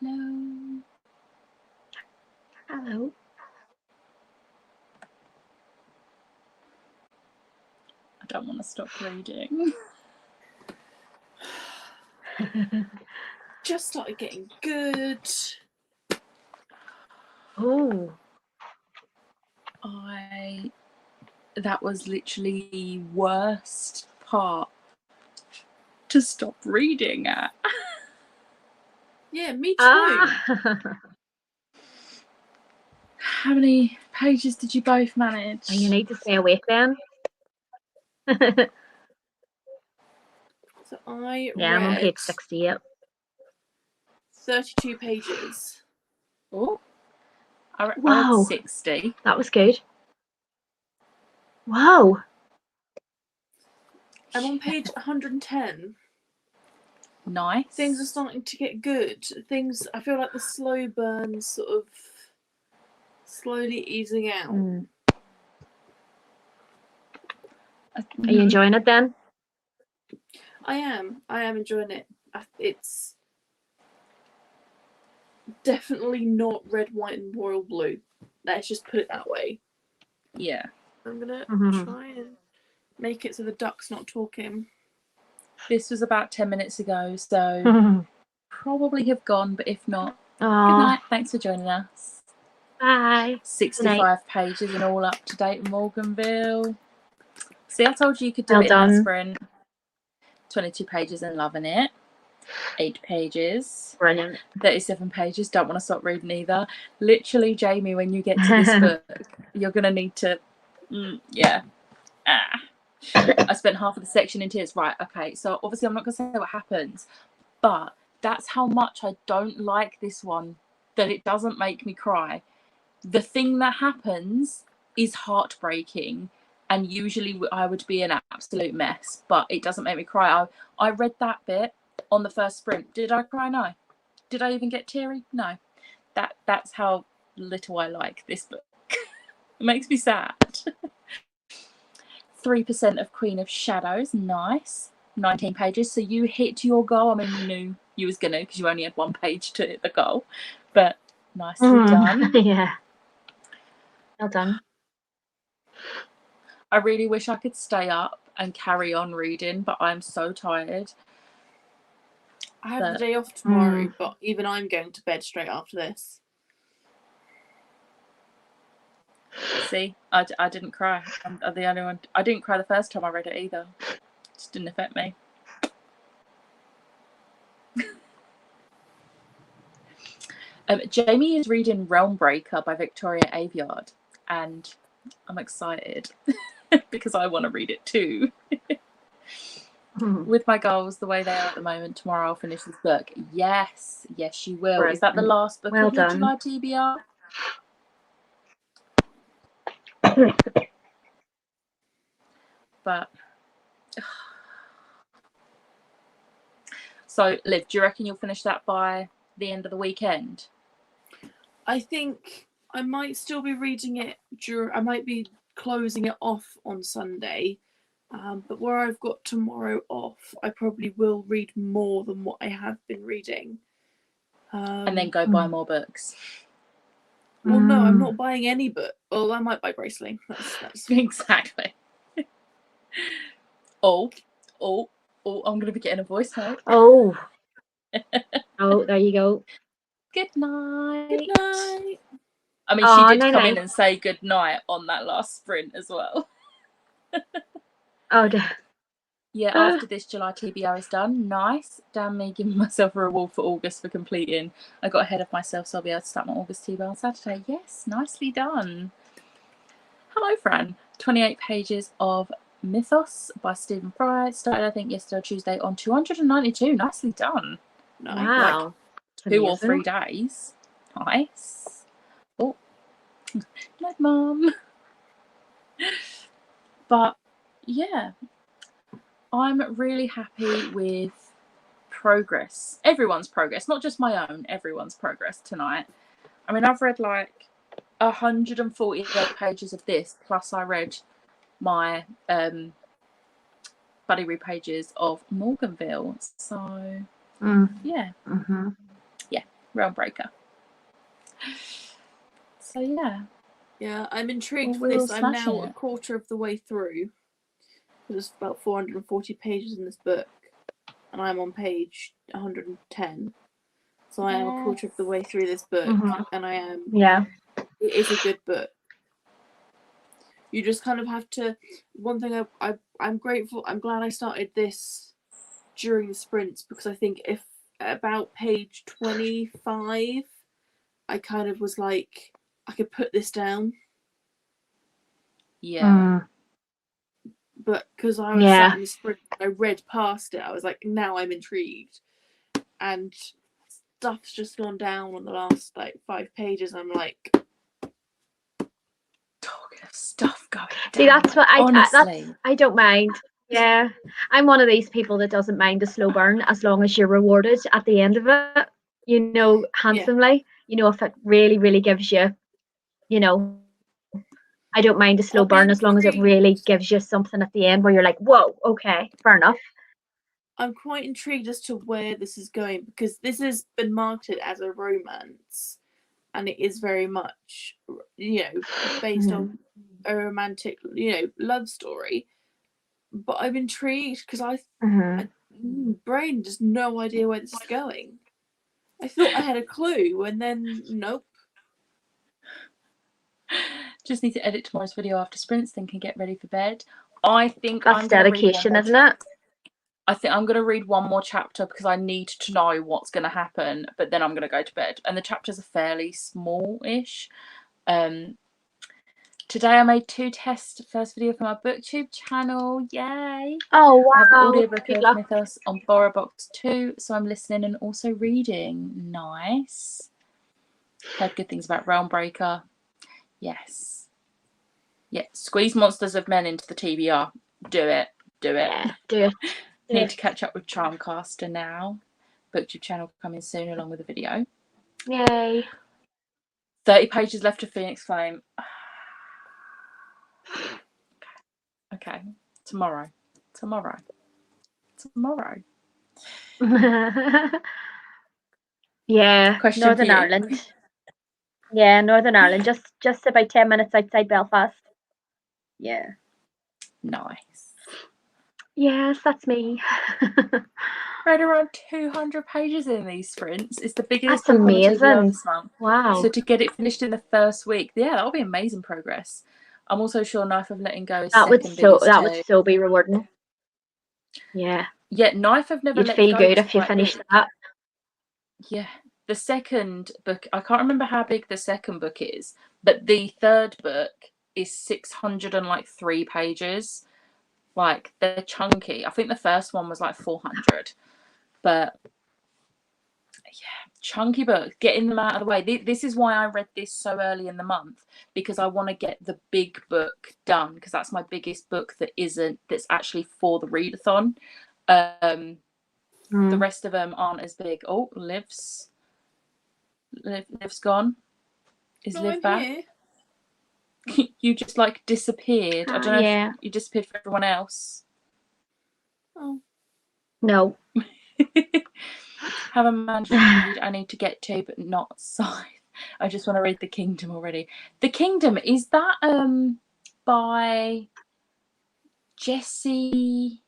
Hello. Hello. I don't want to stop reading. Just started getting good. Oh. That was literally the worst part to stop reading at. Yeah, me too. How many pages did you both manage? Oh, you need to stay awake then. So I I'm on read page 68. 32 pages. Oh, I read Wow. 60. That was good. Wow. I'm on page 110. Nice. Things are starting to get good. I feel like the slow burn sort of slowly easing out. Are you enjoying it then? I am enjoying it. It's definitely not red, white, and royal blue. Let's just put it that way. Yeah. I'm gonna try and make it so the duck's not talking. This was about 10 minutes ago, so probably have gone, but if not, good night. Thanks for joining us. Bye. 65 pages and all up to date in Morganville. See, I told you could do Well it done. in that sprint. 22 pages and loving it. 8 pages. Brilliant. 37 pages. Don't want to stop reading either. Literally, Jamie, when you get to this book, you're going to need to... I spent half of the section in tears. Right, okay. So obviously I'm not going to say what happens, but that's how much I don't like this one, that it doesn't make me cry. The thing that happens is heartbreaking, and usually I would be an absolute mess, but it doesn't make me cry. I read that bit on the first sprint. Did I cry? No. Did I even get teary? No. That's how little I like this book. It makes me sad. 3% of Queen of Shadows. Nice. 19 pages. So you hit your goal. I mean, you knew you was gonna, because you only had 1 page to hit the goal, but nicely done. Yeah. Well done. I really wish I could stay up and carry on reading, but I'm so tired. I have the day off tomorrow, but even I'm going to bed straight after this. See, I didn't cry. I'm the only one. I didn't cry the first time I read it either. It just didn't affect me. Jamie is reading Realmbreaker by Victoria Aveyard, and I'm excited because I want to read it too. With my goals the way they are at the moment, tomorrow I'll finish this book. Yes, you will. Is that the last book of your July TBR? But so, Liv, do you reckon you'll finish that by the end of the weekend? I think I might still be reading it. I might be closing it off on Sunday, but where I've got tomorrow off, I probably will read more than what I have been reading. And then go buy more books. Well, no, I'm not buying any book. Well, I might buy Braceling. That's... Exactly. Oh, I'm going to be getting a voice note. Oh, there you go. Good night. Good night. I mean, she did come in and say good night on that last sprint as well. Oh, dear. Yeah, after this July TBR is done. Nice. Damn me giving myself a reward for August for completing. I got ahead of myself, so I'll be able to start my August TBR on Saturday. Yes, nicely done. Hello, Fran. 28 pages of Mythos by Stephen Fry. Started, I think, yesterday or Tuesday on 292. Nicely done. Wow. Like 2 or 3 days. Nice. Oh, good Mum. But yeah, I'm really happy with progress. Everyone's progress, not just my own, everyone's progress tonight. I mean, I've read like 148 pages of this, plus I read my buddy read pages of Morganville. So yeah, Realm Breaker. So yeah, I'm intrigued for this. I'm now a quarter of the way through. There's about 440 pages in this book, and I'm on page 110. So I am a quarter of the way through this book, and I am. Yeah, it is a good book. You just kind of have to. One thing I'm grateful. I'm glad I started this during the sprints, because I think if about page 25, I kind of was like, I could put this down. Yeah. But because I was sat in the sprint, I read past it. I was like, now I'm intrigued, and stuff's just gone down on the last like 5 pages. I'm like, stuff going down. See, that's what honestly. I don't mind. Yeah, I'm one of these people that doesn't mind a slow burn as long as you're rewarded at the end of it, you know, handsomely. You know, if it really, really gives you, you know, I don't mind a slow burn as long as it really gives you something at the end where you're like, whoa, okay, fair enough. I'm quite intrigued as to where this is going, because this has been marketed as a romance, and it is very much, you know, based on a romantic, you know, love story. But I'm intrigued because my brain has no idea where this is going. I thought I had a clue, and then nope. Just need to edit tomorrow's video after sprints, then can get ready for bed. I think that's dedication, isn't it? I think I'm going to read one more chapter because I need to know what's going to happen, but then I'm going to go to bed. And the chapters are fairly small-ish. Today I made 2 tests. First video for my booktube channel. Yay! Oh wow! I have the audiobook of Mythos on BorrowBox too, so I'm listening and also reading. Nice. Heard good things about Realm Breaker. Yes. Yeah. Squeeze Monsters of Men into the TBR. Do it. Do it. Yeah, do it. Need to catch up with Charmcaster now. Booktube channel coming soon along with a video. Yay. 30 pages left of Phoenix Flame. Okay. Tomorrow. Yeah. Question Northern Ireland. Yeah, Northern Ireland. Just about 10 minutes outside Belfast. Yeah. Nice. Yes, that's me. Read around 200 pages in these sprints. It's the biggest That's book on the TBR amazing. this month. Wow. So to get it finished in the first week, yeah, that'll be amazing progress. I'm also sure Knife of Letting Go is that would so be rewarding. Yeah. Yeah, Knife of Never You'd Let feel Go good if you finished that. Yeah. The second book, I can't remember how big the second book is, but the third book is 603 pages. Like, they're chunky. I think the first one was like 400. But yeah, chunky books, getting them out of the way. This is why I read this so early in the month, because I want to get the big book done, because that's my biggest book that's actually for the readathon. The rest of them aren't as big. Oh, Liv's gone. Is Liv back? You just like disappeared. I don't know if you disappeared for everyone else. Oh no. Have a managed read I need to get to, but not Scythe. I just want to read The Kingdom already. The Kingdom, is that by Jessie?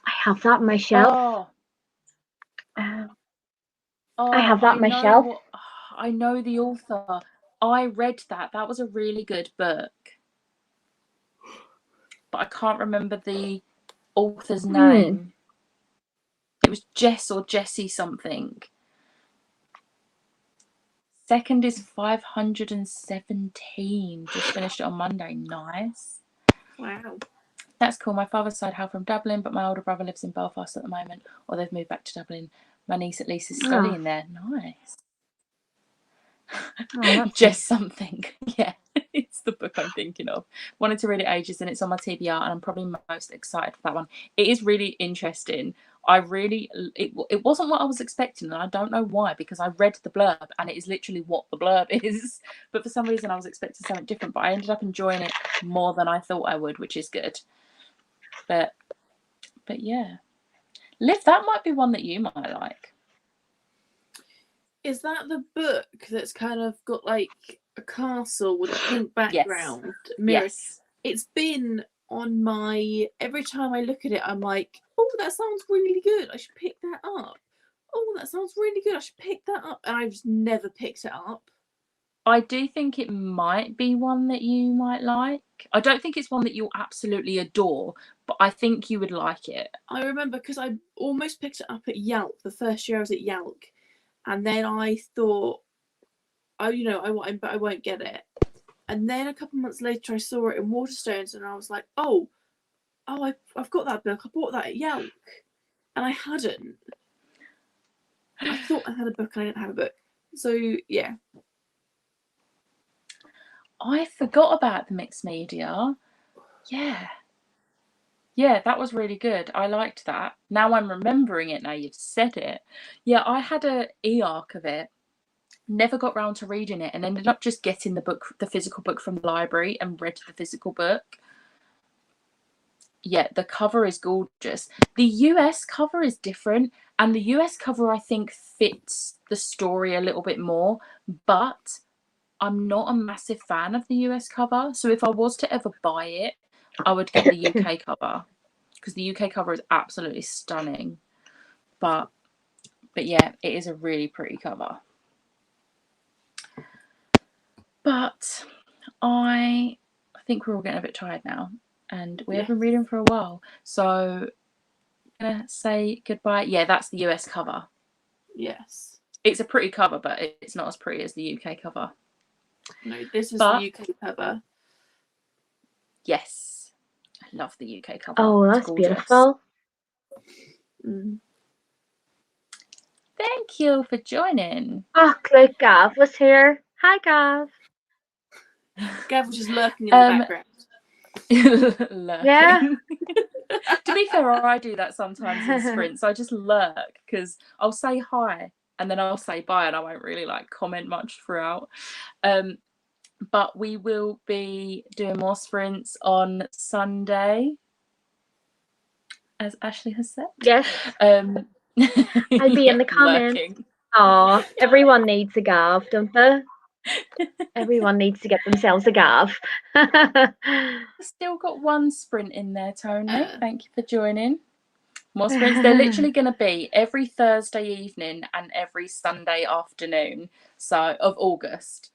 I have that on my shelf. I have that on my shelf. I know the author. I read that. That was a really good book. But I can't remember the author's name. It was Jess or Jessie something. Second is 517. Just finished it on Monday. Nice. Wow. That's cool. My father's side hail from Dublin, but my older brother lives in Belfast at the moment, or they've moved back to Dublin. My niece at least is studying there. Nice. Just something. Yeah, it's the book I'm thinking of. Wanted to read it ages, and it's on my TBR, and I'm probably most excited for that one. It is really interesting. It wasn't what I was expecting, and I don't know why, because I read the blurb and it is literally what the blurb is, but for some reason I was expecting something different, but I ended up enjoying it more than I thought I would, which is good. But yeah, Liv, that might be one that you might like. Is that the book that's kind of got like a castle with a pink background? Yes. It's been on my... Every time I look at it, I'm like, oh, that sounds really good. I should pick that up. Oh, that sounds really good. I should pick that up. And I've just never picked it up. I do think it might be one that you might like. I don't think it's one that you'll absolutely adore, but I think you would like it. I remember because I almost picked it up at Yelp the first year I was at Yelp. And then I thought, oh, you know, I won't get it. And then a couple of months later, I saw it in Waterstones, and I was like, oh, I've got that book. I bought that at Yelp, and I hadn't. I thought I had a book, and I didn't have a book. So yeah. I forgot about the mixed media. Yeah, that was really good. I liked that. Now I'm remembering it. Now you've said it. Yeah, I had a e-arc of it. Never got round to reading it, and ended up just getting the physical book from the library and read the physical book. Yeah, the cover is gorgeous. The US cover is different, and the US cover I think fits the story a little bit more, but I'm not a massive fan of the US cover. So if I was to ever buy it, I would get the UK cover, because the UK cover is absolutely stunning. But yeah, it is a really pretty cover. But I think we're all getting a bit tired now, and we have been reading for a while. So I'm going to say goodbye. Yeah, that's the US cover. Yes. It's a pretty cover, but it's not as pretty as the UK cover. No, this is the UK cover. Yes. I love the UK cover. Oh, that's beautiful. Thank you for joining. Oh, look, Gav was here. Hi, Gav. Gav was just lurking in the background. Lurking. Yeah. To be fair, I do that sometimes in sprints. I just lurk because I'll say hi and then I'll say bye, and I won't really like comment much throughout. But we will be doing more sprints on Sunday, as Ashley has said. Yes. I'll be in the comments. Oh, everyone needs a Gav, don't they? Everyone needs to get themselves a Gav. Still got one sprint in there, Tony. Thank you for joining. More sprints. They're literally going to be every Thursday evening and every Sunday afternoon. So of August.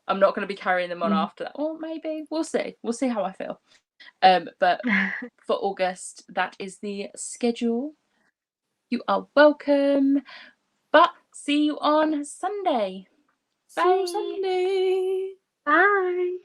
I'm not going to be carrying them on after that. Or maybe. We'll see. We'll see how I feel. But for August, that is the schedule. You are welcome. But see you on Sunday. Bye. See you Sunday. Bye.